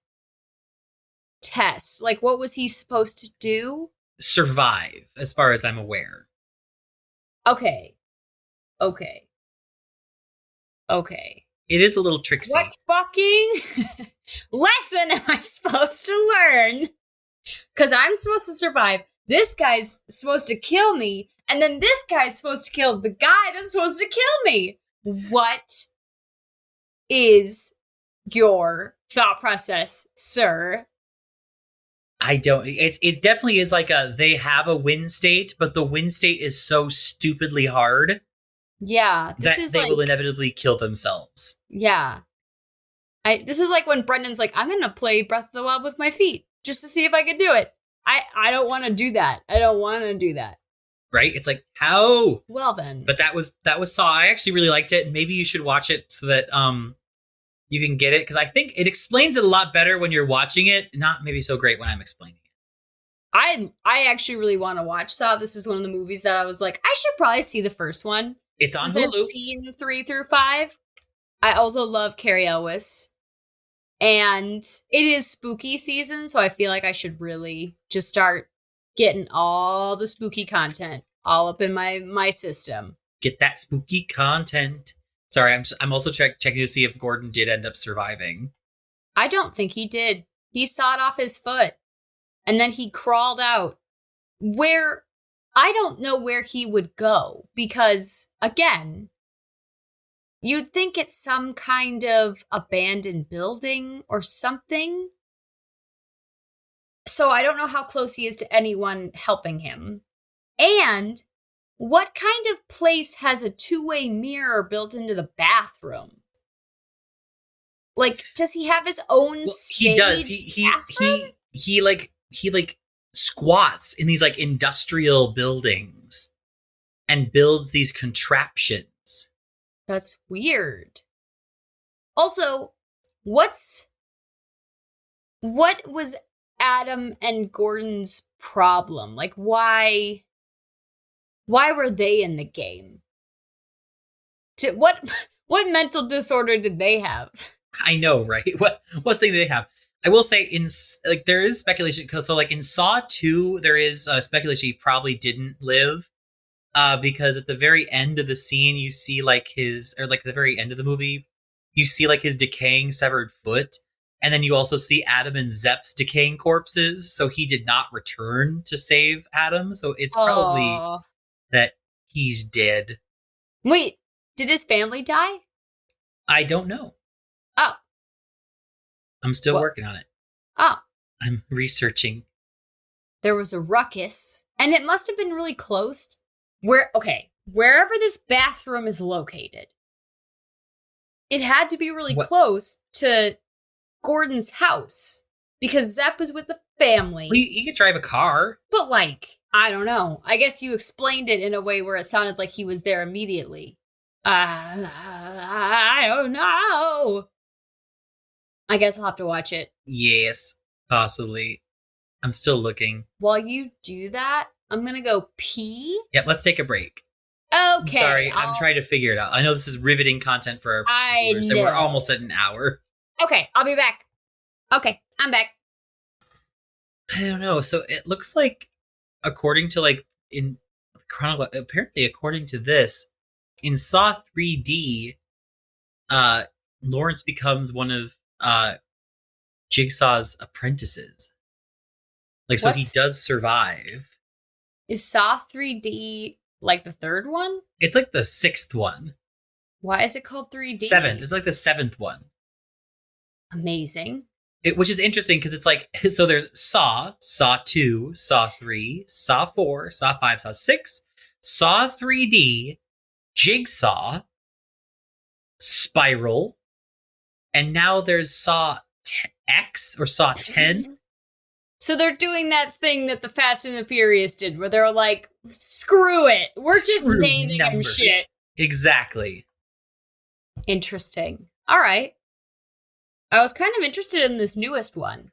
test? Like, what was he supposed to do? Survive, as far as I'm aware. Okay. It is a little tricksy. What fucking lesson am I supposed to learn? Because I'm supposed to survive. This guy's supposed to kill me. And then this guy's supposed to kill the guy that's supposed to kill me. What is your thought process, sir? I don't. It definitely is like they have a win state, but the win state is so stupidly hard. Yeah, they will inevitably kill themselves. Yeah, this is like when Brendan's like, I'm gonna play Breath of the Wild with my feet just to see if I can do it. I don't want to do that. I don't want to do that. Right? It's like, how? Well then. But that was Saw. I actually really liked it, and maybe you should watch it so that you can get it, because I think it explains it a lot better when you're watching it, not maybe so great when I'm explaining it. I actually really want to watch Saw. This is one of the movies that I was like, I should probably see the first one. It's on Hulu. I've seen 3 through 5. I also love Carrie Elwes. And it is spooky season, so I feel like I should really just start getting all the spooky content all up in my system. Get that spooky content. Sorry, I'm also checking to see if Gordon did end up surviving. I don't think he did. He sawed off his foot, and then he crawled out. Where I don't know where he would go, because again, you'd think it's some kind of abandoned building or something. So I don't know how close he is to anyone helping him. And what kind of place has a two-way mirror built into the bathroom? Like, does he have his own stage? He does. he squats in these like industrial buildings and builds these contraptions. That's weird. Also, what was Adam and Gordon's problem? Like, why were they in the game? What mental disorder did they have? I know, right? What thing do they have? I will say there is speculation, because so like in Saw 2 there is speculation he probably didn't live, because at the very end of the scene you see like his, or like the very end of the movie you see like his decaying severed foot, and then you also see Adam and Zepp's decaying corpses, so he did not return to save Adam, so it's probably that he's dead. Wait, did his family die? I don't know. Oh. I'm still working on it. Oh. I'm researching. There was a ruckus, and it must have been really close. Wherever this bathroom is located, it had to be really close to Gordon's house, because Zepp was with the family. Well, he could drive a car. But like, I don't know. I guess you explained it in a way where it sounded like he was there immediately. I don't know. I guess I'll have to watch it. Yes, possibly. I'm still looking. While you do that, I'm gonna go pee. Yep, let's take a break. Okay. Sorry, I'm trying to figure it out. I know this is riveting content for our viewers, and we're almost at an hour. Okay, I'll be back. Okay, I'm back. I don't know. So it looks like, according to like in apparently according to this, in Saw 3D, Lawrence becomes one of Jigsaw's apprentices. Like, so he does survive. Is Saw 3D like the third one? It's like the 6th one. Why is it called 3D? 7th. It's like the 7th one. Amazing. Which is interesting because it's like, so there's Saw 2, Saw 3, Saw 4, Saw 5, Saw 6, Saw 3D, Jigsaw, Spiral, and now there's Saw X or Saw 10. So they're doing that thing that the Fast and the Furious did, where they're like, screw it. We're just naming them shit. Exactly. Interesting. All right. I was kind of interested in this newest one.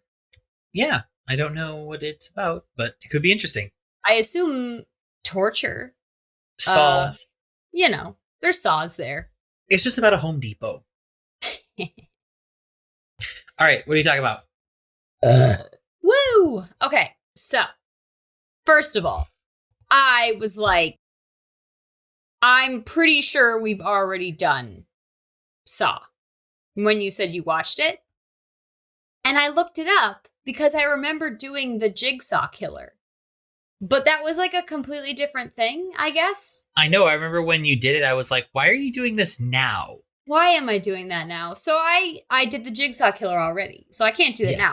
Yeah. I don't know what it's about, but it could be interesting. I assume torture. Saws. There's saws there. It's just about a Home Depot. All right. What are you talking about? Woo! Okay, so, first of all, I was like, I'm pretty sure we've already done Saw when you said you watched it. And I looked it up because I remember doing the Jigsaw Killer. But that was like a completely different thing, I guess. I know. I remember when you did it, I was like, why are you doing this now? Why am I doing that now? So I did the Jigsaw Killer already, so I can't do it now.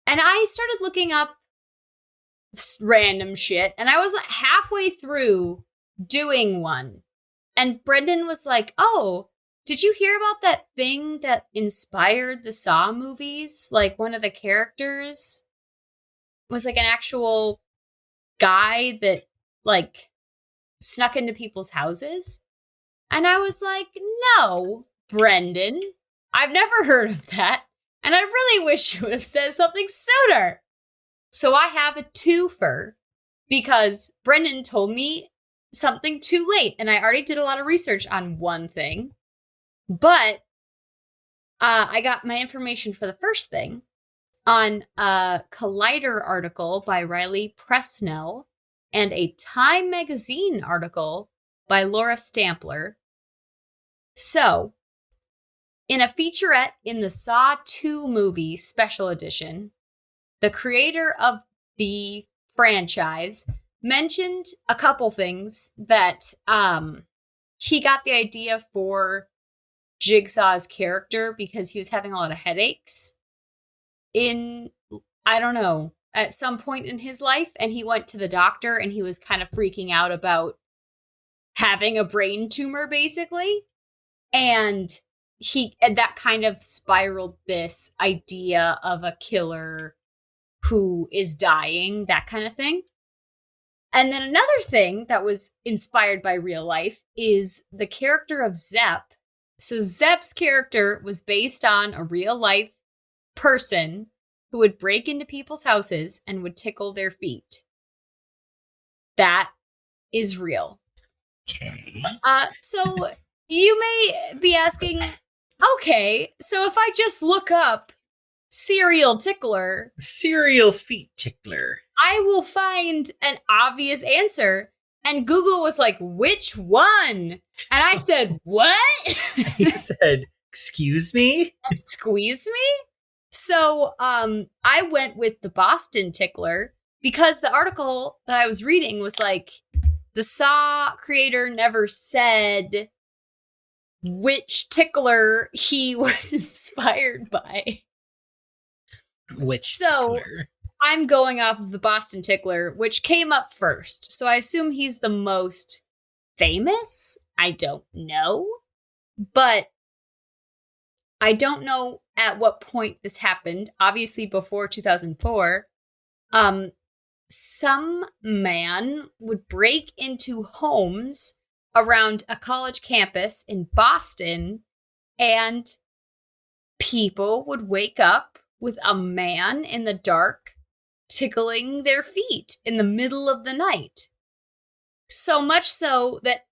And I started looking up random shit, and I was halfway through doing one. And Brendan was like, oh, did you hear about that thing that inspired the Saw movies? Like, one of the characters was like an actual guy that, like, snuck into people's houses? And I was like, no, Brendan, I've never heard of that. And I really wish you would have said something sooner. So I have a twofer because Brendan told me something too late. And I already did a lot of research on one thing. But I got my information for the first thing on a Collider article by Riley Presnell and a Time magazine article by Laura Stampler. So, in a featurette in the Saw 2 movie special edition, the creator of the franchise mentioned a couple things that he got the idea for Jigsaw's character because he was having a lot of headaches at some point in his life, and he went to the doctor and he was kind of freaking out about having a brain tumor, basically. And and that kind of spiraled this idea of a killer who is dying, that kind of thing. And then another thing that was inspired by real life is the character of Zepp. So Zepp's character was based on a real life person who would break into people's houses and would tickle their feet. That is real. Okay. So you may be asking, okay, so if I just look up serial tickler, Serial feet tickler, I will find an obvious answer. And Google was like, which one? And I said, what? You said, excuse me? Squeeze me? So I went with the Boston tickler because the article that I was reading was like, the Saw creator never said which tickler he was inspired by. Which tickler? I'm going off of the Boston tickler, which came up first. So I assume he's the most famous. I don't know. But I don't know at what point this happened. Obviously before 2004. Some man would break into homes around a college campus in Boston, and people would wake up with a man in the dark tickling their feet in the middle of the night. So much so that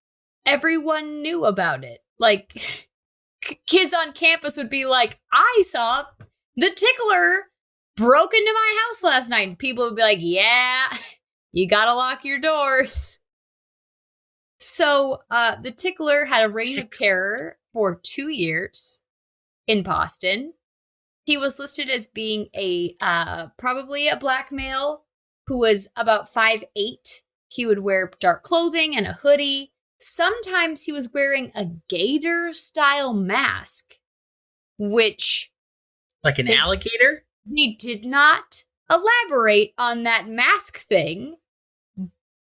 everyone knew about it. Like, kids on campus would be like, I saw the tickler broke into my house last night. And people would be like, yeah, you gotta lock your doors. So the tickler had a reign of terror for 2 years in Boston. He was listed as being probably a black male who was about 5'8". He would wear dark clothing and a hoodie. Sometimes he was wearing a gator-style mask, which... Like an alligator? They did not elaborate on that mask thing.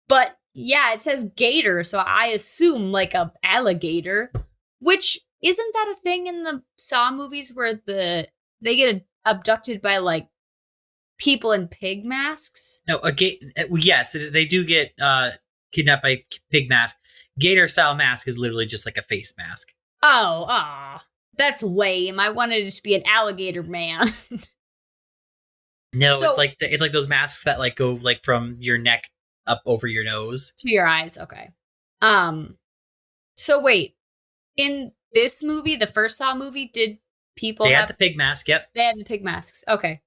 But yeah, it says gator, so I assume like a alligator. Which, isn't that a thing in the Saw movies where they get abducted by like people in pig masks? No, yes, they do get kidnapped by pig mask. Gator style mask is literally just like a face mask. Oh, that's lame. I wanted to just be an alligator man. No, so, it's like those masks that like go like from your neck up over your nose to your eyes. Okay. So wait, in this movie, the first Saw movie, did people had the pig mask? Yep, they had the pig masks. Okay.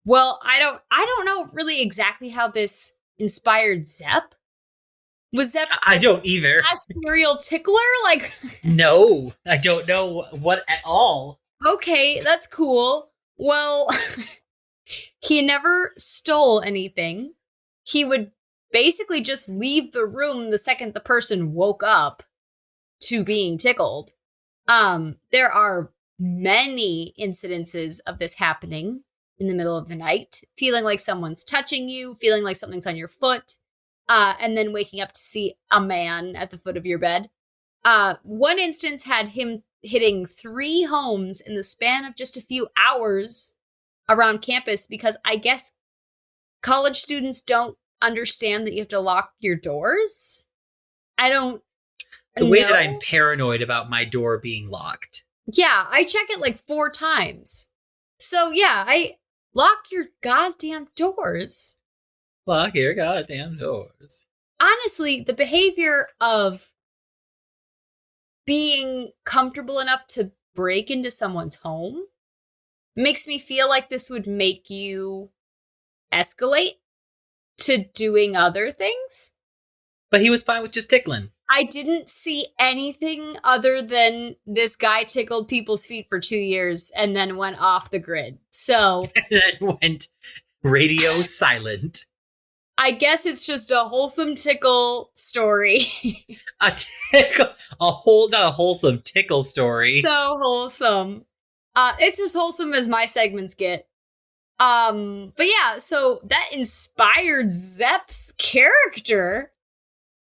Well, I don't know really exactly how this inspired Zepp. Was Zepp? I don't either. A serial tickler? Like, no, I don't know what at all. Okay, that's cool. Well, he never stole anything. He would basically just leave the room the second the person woke up to being tickled. There are many incidences of this happening in the middle of the night, feeling like someone's touching you, feeling like something's on your foot, and then waking up to see a man at the foot of your bed. One instance had him hitting 3 homes in the span of just a few hours around campus because I guess college students don't understand that you have to lock your doors. I don't The way that I'm paranoid about my door being locked. Yeah, I check it like 4 times. So yeah, I lock your goddamn doors. Lock your goddamn doors. Honestly, the behavior of being comfortable enough to break into someone's home makes me feel like this would make you escalate to doing other things. But he was fine with just tickling. I didn't see anything other than this guy tickled people's feet for 2 years and then went off the grid. So and then went radio silent. I guess it's just a wholesome tickle story. Not a wholesome tickle story. So wholesome. It's as wholesome as my segments get. But yeah, so that inspired Zepp's character.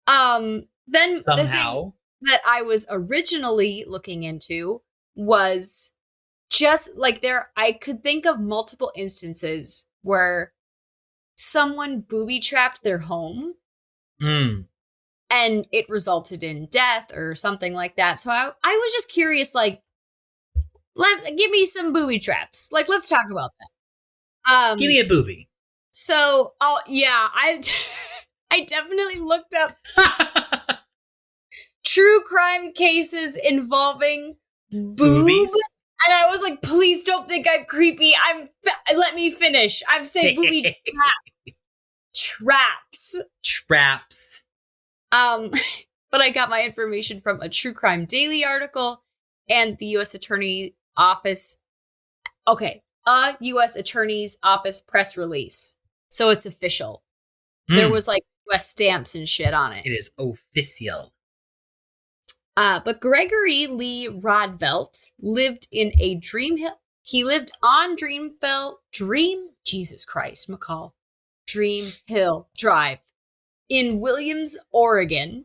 Then somehow the thing that I was originally looking into was just like I could think of multiple instances where someone booby trapped their home and it resulted in death or something like that. So I was just curious, like, give me some booby traps. Like, let's talk about that. Give me a booby. So, I definitely looked up true crime cases involving Boobies? And I was like, please don't think I'm creepy. Let me finish. I'm saying booby traps. Traps. But I got my information from a True Crime Daily article and the U.S. Attorney Office. Okay, a U.S. Attorney's Office press release. So it's official. There was like U.S. stamps and shit on it. It is official. But Gregory Lee Rodvelt lived in a He lived on Jesus Christ, McCall. Dream Hill Drive in Williams, Oregon.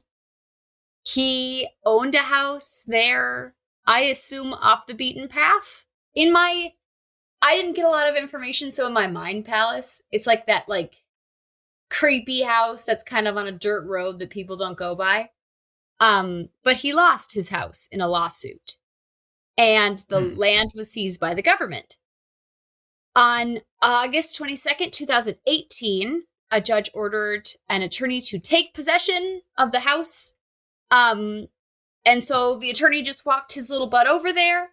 He owned a house there, I assume off the beaten path. I didn't get a lot of information, so in my mind palace, it's like that like creepy house that's kind of on a dirt road that people don't go by. But he lost his house in a lawsuit, and the land was seized by the government. On August 22nd, 2018, a judge ordered an attorney to take possession of the house. And so the attorney just walked his little butt over there,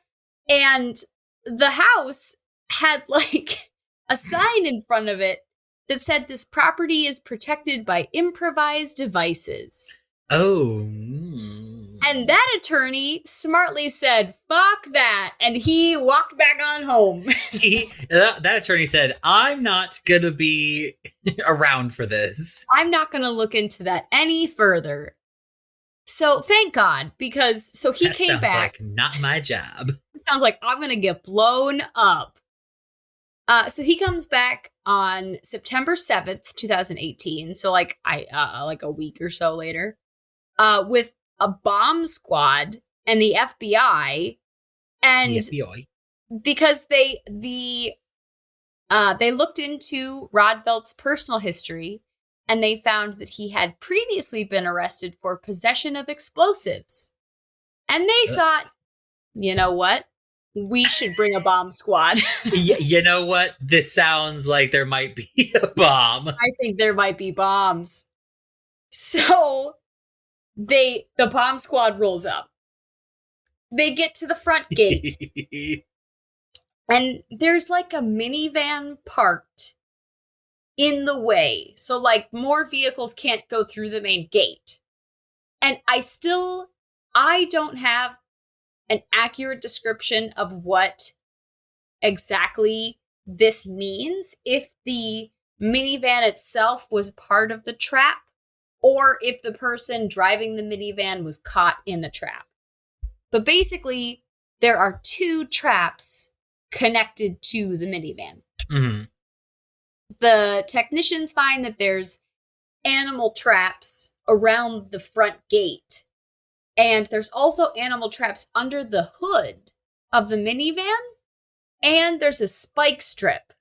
and the house had like a sign in front of it that said this property is protected by improvised devices. Oh. And that attorney smartly said, fuck that. And he walked back on home. That attorney said, I'm not going to be around for this. I'm not going to look into that any further. So thank God, because he came back. Like not my job. It sounds like I'm going to get blown up. So he comes back on September 7th, 2018. So like a week or so later. With a bomb squad and the FBI, and the FBI. Because they looked into Rodvelt's personal history, and they found that he had previously been arrested for possession of explosives, and they thought, you know what, we should bring a bomb squad. You know what, this sounds like there might be a bomb. I think there might be bombs. So the bomb squad rolls up. They get to the front gate. And there's like a minivan parked in the way. So like more vehicles can't go through the main gate. And I don't have an accurate description of what exactly this means. If the minivan itself was part of the trap, or if the person driving the minivan was caught in the trap. But basically, there are two traps connected to the minivan. Mm-hmm. The technicians find that there's animal traps around the front gate. And there's also animal traps under the hood of the minivan. And there's a spike strip.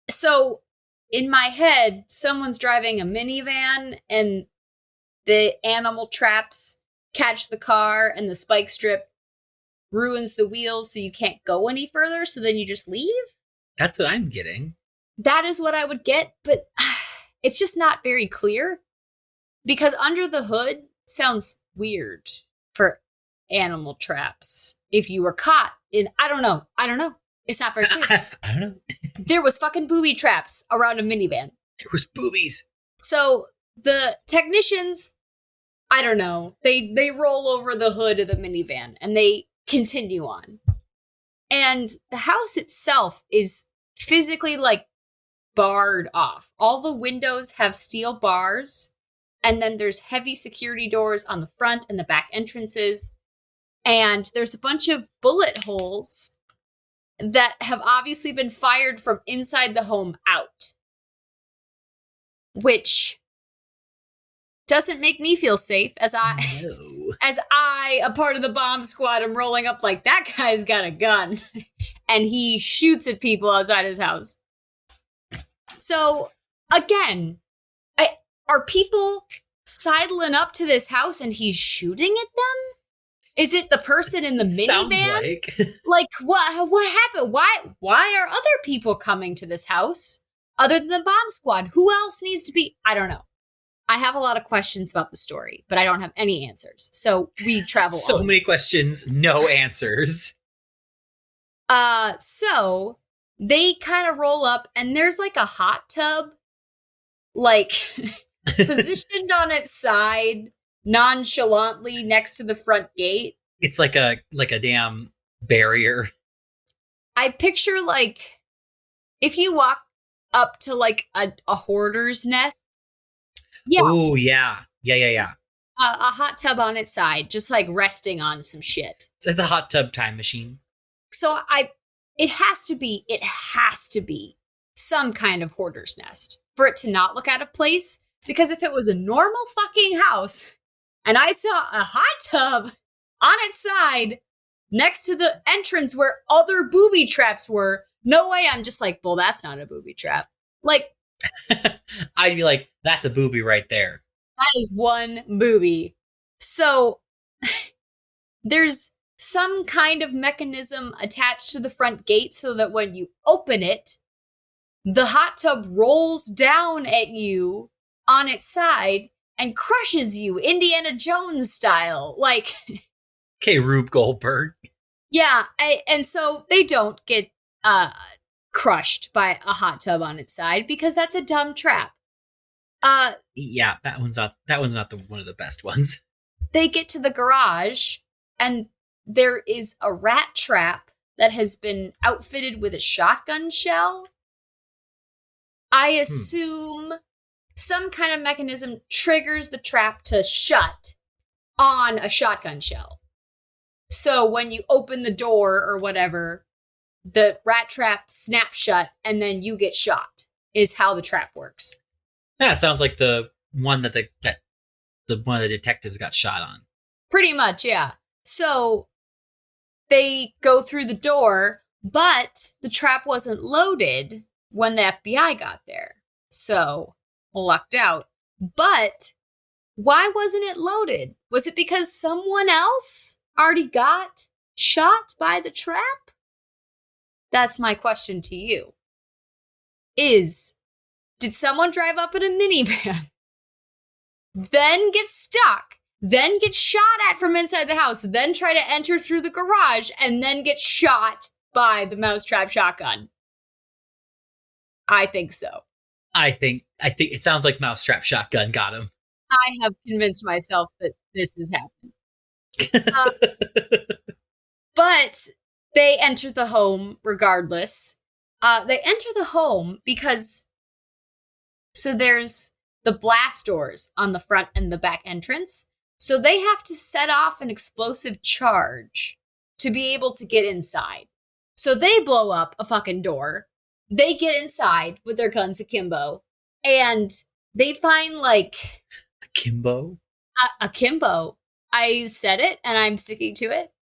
So in my head, someone's driving a minivan and the animal traps catch the car and the spike strip ruins the wheels so you can't go any further. So then you just leave? That's what I'm getting. That is what I would get, but it's just not very clear. Because under the hood sounds weird for animal traps. If you were caught in, I don't know. It's not very clear. I don't know. There was fucking booby traps around a minivan. There was boobies. So the technicians, I don't know, they roll over the hood of the minivan and they continue on. And the house itself is physically like barred off. All the windows have steel bars, and then there's heavy security doors on the front and the back entrances. And there's a bunch of bullet holes that have obviously been fired from inside the home out. Which doesn't make me feel safe, as No. As I, a part of the bomb squad, am rolling up like, that guy's got a gun. And he shoots at people outside his house. So, again, are people sidling up to this house and he's shooting at them? Is it the person in the minivan? Like what happened? Why are other people coming to this house other than the bomb squad? Who else needs to be? I don't know. I have a lot of questions about the story, but I don't have any answers. So we travel so on. Many questions, no answers. So they kind of roll up and there's like a hot tub, like positioned on its side nonchalantly next to the front gate. It's like a damn barrier. I picture like if you walk up to like a hoarder's nest. Yeah. Oh yeah. A hot tub on its side, just like resting on some shit. It's a hot tub time machine. So it has to be some kind of hoarder's nest for it to not look out of place. Because if it was a normal fucking house and I saw a hot tub on its side next to the entrance where other booby traps were, no way I'm just like, well, that's not a booby trap. Like, I'd be like, that's a booby right there. That is one booby. So there's some kind of mechanism attached to the front gate so that when you open it, the hot tub rolls down at you on its side and crushes you Indiana Jones style. Like, okay, Rube Goldberg. Yeah, and so they don't get crushed by a hot tub on its side because that's a dumb trap. Yeah, that one's not one of the best ones. They get to the garage and there is a rat trap that has been outfitted with a shotgun shell. I assume some kind of mechanism triggers the trap to shut on a shotgun shell. So when you open the door or whatever, the rat trap snaps shut and then you get shot is how the trap works. Yeah, it sounds like the one that the one of the detectives got shot on. Pretty much, yeah. So they go through the door, but the trap wasn't loaded when the FBI got there. So, lucked out. But why wasn't it loaded? Was it because someone else already got shot by the trap? That's my question to you. Did someone drive up in a minivan, then get stuck, then get shot at from inside the house, then try to enter through the garage, and then get shot by the Mousetrap Shotgun? I think so. I think it sounds like Mousetrap Shotgun got him. I have convinced myself that this has happened. But they enter the home regardless. They enter the home because... So there's the blast doors on the front and the back entrance. So they have to set off an explosive charge to be able to get inside. So they blow up a fucking door. They get inside with their guns akimbo. And they find like... Akimbo? Akimbo. I said it and I'm sticking to it.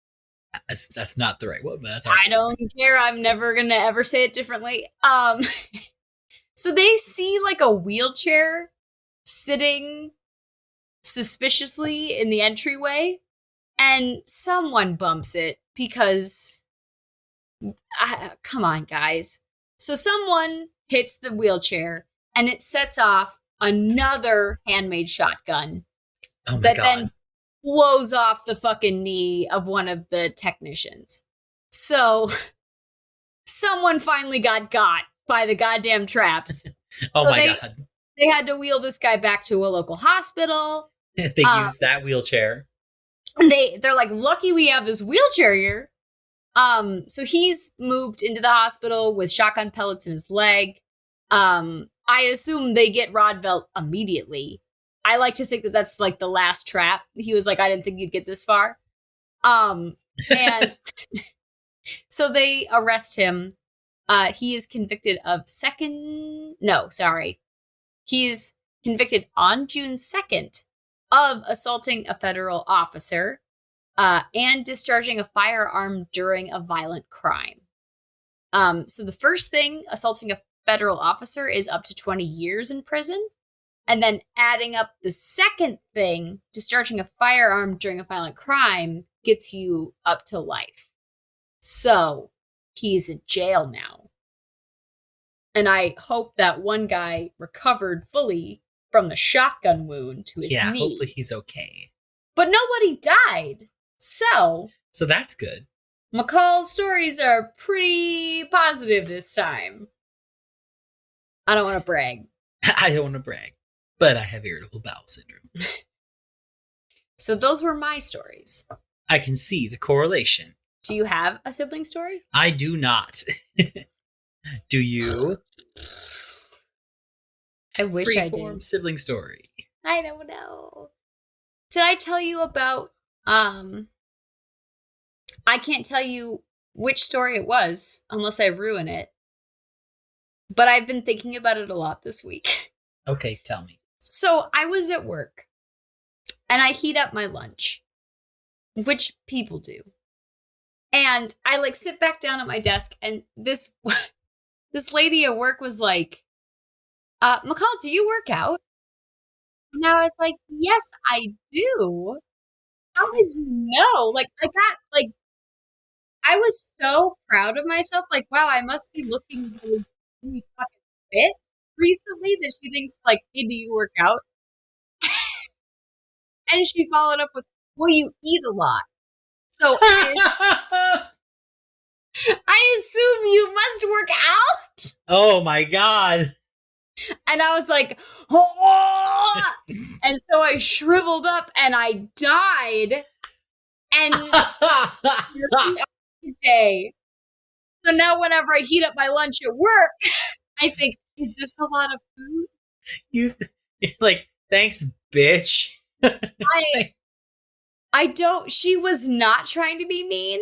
That's not the right one, but that's I don't care. I'm never going to ever say it differently. So they see like a wheelchair sitting suspiciously in the entryway, and someone bumps it because, come on, guys. So someone hits the wheelchair, and it sets off another handmade shotgun that then blows off the fucking knee of one of the technicians. So someone finally got by the goddamn traps. Oh, so God. They had to wheel this guy back to a local hospital. They used that wheelchair. They're like, lucky we have this wheelchair here. So he's moved into the hospital with shotgun pellets in his leg. I assume they get Rodvelt immediately. I like to think that that's like the last trap. He was like, I didn't think you'd get this far. And so they arrest him. He is convicted of He is convicted on June 2nd of assaulting a federal officer and discharging a firearm during a violent crime. So the first thing, assaulting a federal officer, is up to 20 years in prison. And then adding up the second thing, discharging a firearm during a violent crime, gets you up to life. So he's in jail now. And I hope that one guy recovered fully from the shotgun wound to his knee. Yeah, hopefully he's okay. But nobody died. So that's good. McCall's stories are pretty positive this time. I don't want to brag. I don't want to brag, but I have irritable bowel syndrome. So those were my stories. I can see the correlation. Do you have a sibling story? I do not. Do you? I wish I Freeform did. sibling story. I don't know. Did I tell you about, I can't tell you which story it was unless I ruin it. But I've been thinking about it a lot this week. Okay, tell me. So I was at work and I heat up my lunch, which people do. And I like sit back down at my desk and this lady at work was like, McCall, do you work out? And I was like, yes, I do. How did you know? Like, I was so proud of myself. Like, wow, I must be looking really, really fucking fit recently that she thinks, like, hey, do you work out? And she followed up with, well, you eat a lot. So I assume you must work out? Oh my God. And I was like, oh! And so I shriveled up and I died. And day. So now whenever I heat up my lunch at work, I think, is this a lot of food? You're like, thanks, bitch. I don't, she was not trying to be mean.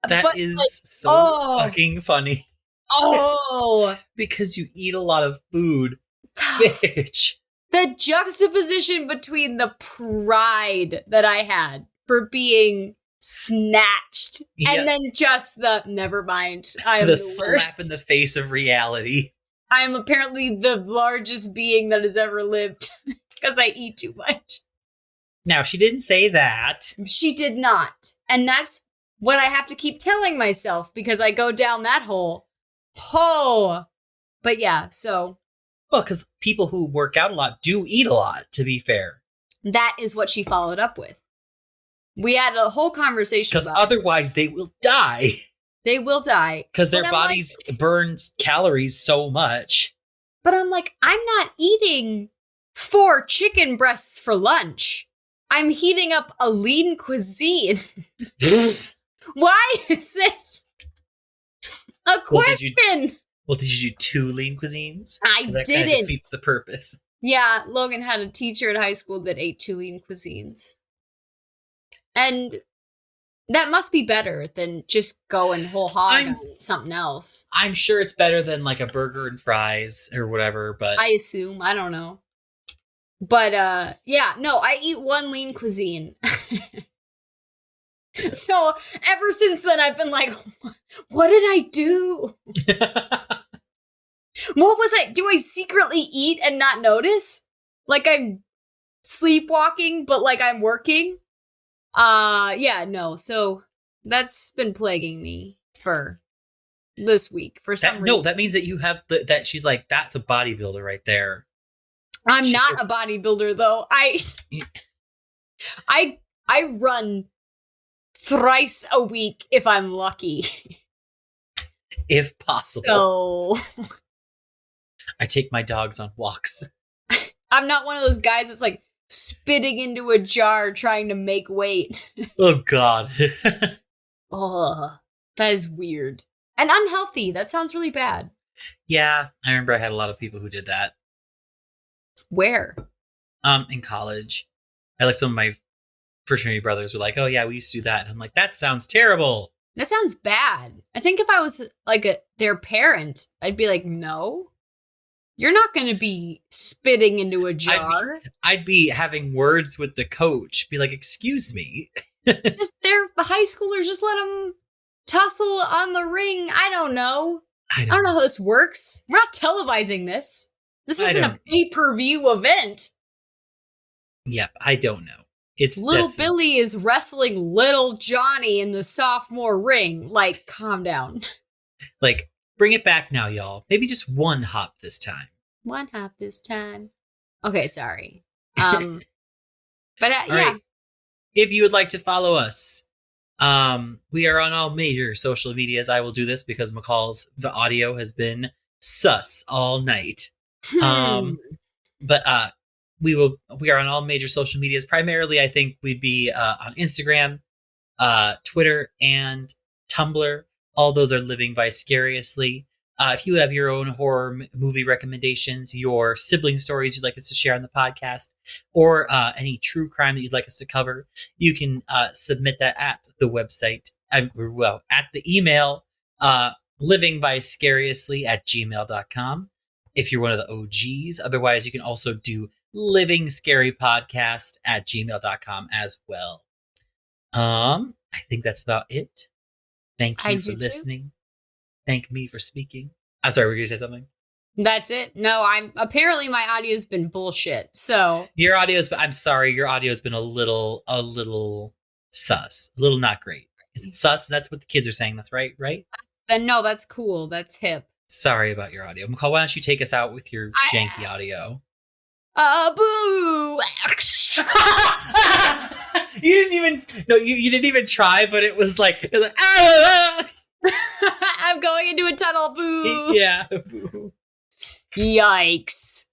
That is like, so fucking funny. Oh. Because you eat a lot of food, bitch. The juxtaposition between the pride that I had for being snatched and then just the, never mind, I am the worst. Slap in the face of reality. I am apparently the largest being that has ever lived because I eat too much. Now, she didn't say that. She did not. And that's what I have to keep telling myself because I go down that hole. But yeah, so. Well, because people who work out a lot do eat a lot, to be fair. That is what she followed up with. We had a whole conversation about because otherwise they will die. They will die. Because their bodies burn calories so much. But I'm like, I'm not eating 4 chicken breasts for lunch. I'm heating up a lean cuisine. Why is this a question? Well, did you do 2 lean cuisines? I that didn't. Kind of defeats the purpose. Yeah, Logan had a teacher in high school that ate 2 lean cuisines. And that must be better than just going whole hog on something else. I'm sure it's better than like a burger and fries or whatever, but I assume. I don't know. But yeah, no, I eat 1 lean cuisine. So ever since then, I've been like, what did I do? What was I? Do I secretly eat and not notice? Like I'm sleepwalking, but like I'm working? Yeah, no. So that's been plaguing me for this week for some reason. No, that means that you have that she's like, that's a bodybuilder right there. I'm not a bodybuilder though. I run thrice a week if I'm lucky. If possible. So I take my dogs on walks. I'm not one of those guys that's like spitting into a jar trying to make weight. Oh God. Ugh, that is weird. And unhealthy. That sounds really bad. Yeah, I remember I had a lot of people who did that. Where? In college. Some of my fraternity brothers were like, oh yeah, we used to do that. And I'm like, that sounds terrible. That sounds bad. I think if I was like their parent, I'd be like, no. You're not going to be spitting into a jar. I'd be having words with the coach. Be like, excuse me. Just they're high schoolers. Just let them tussle on the ring. I don't know. I don't know how this works. We're not televising this. This isn't a pay-per-view event. Yep, I don't know. Little Billy is wrestling Little Johnny in the sophomore ring. Like, calm down. Like, bring it back now, y'all. Maybe just one hop this time. One hop this time. Okay, sorry. But yeah. Right. If you would like to follow us, we are on all major social medias. I will do this because the audio has been sus all night. But we are on all major social medias. Primarily, I think we'd be on Instagram, Twitter, and Tumblr. All those are living vicariously. If you have your own horror movie recommendations, your sibling stories you'd like us to share on the podcast, or any true crime that you'd like us to cover, you can submit that at the website, at the email, livingvicariously@gmail.com. If you're one of the OGs. Otherwise, you can also do livingscarypodcast@gmail.com as well. I think that's about it. Thank you for listening. Thank me for speaking. I'm sorry, were you going to say something? That's it. No, apparently my audio's been bullshit. So I'm sorry, your audio's been a little sus, a little not great. Is it sus? That's what the kids are saying. That's right? Then no, that's cool. That's hip. Sorry about your audio. McCall, why don't you take us out with your janky audio? Boo! You didn't even try, but it was like I'm going into a tunnel. Boo! Yeah. Yikes.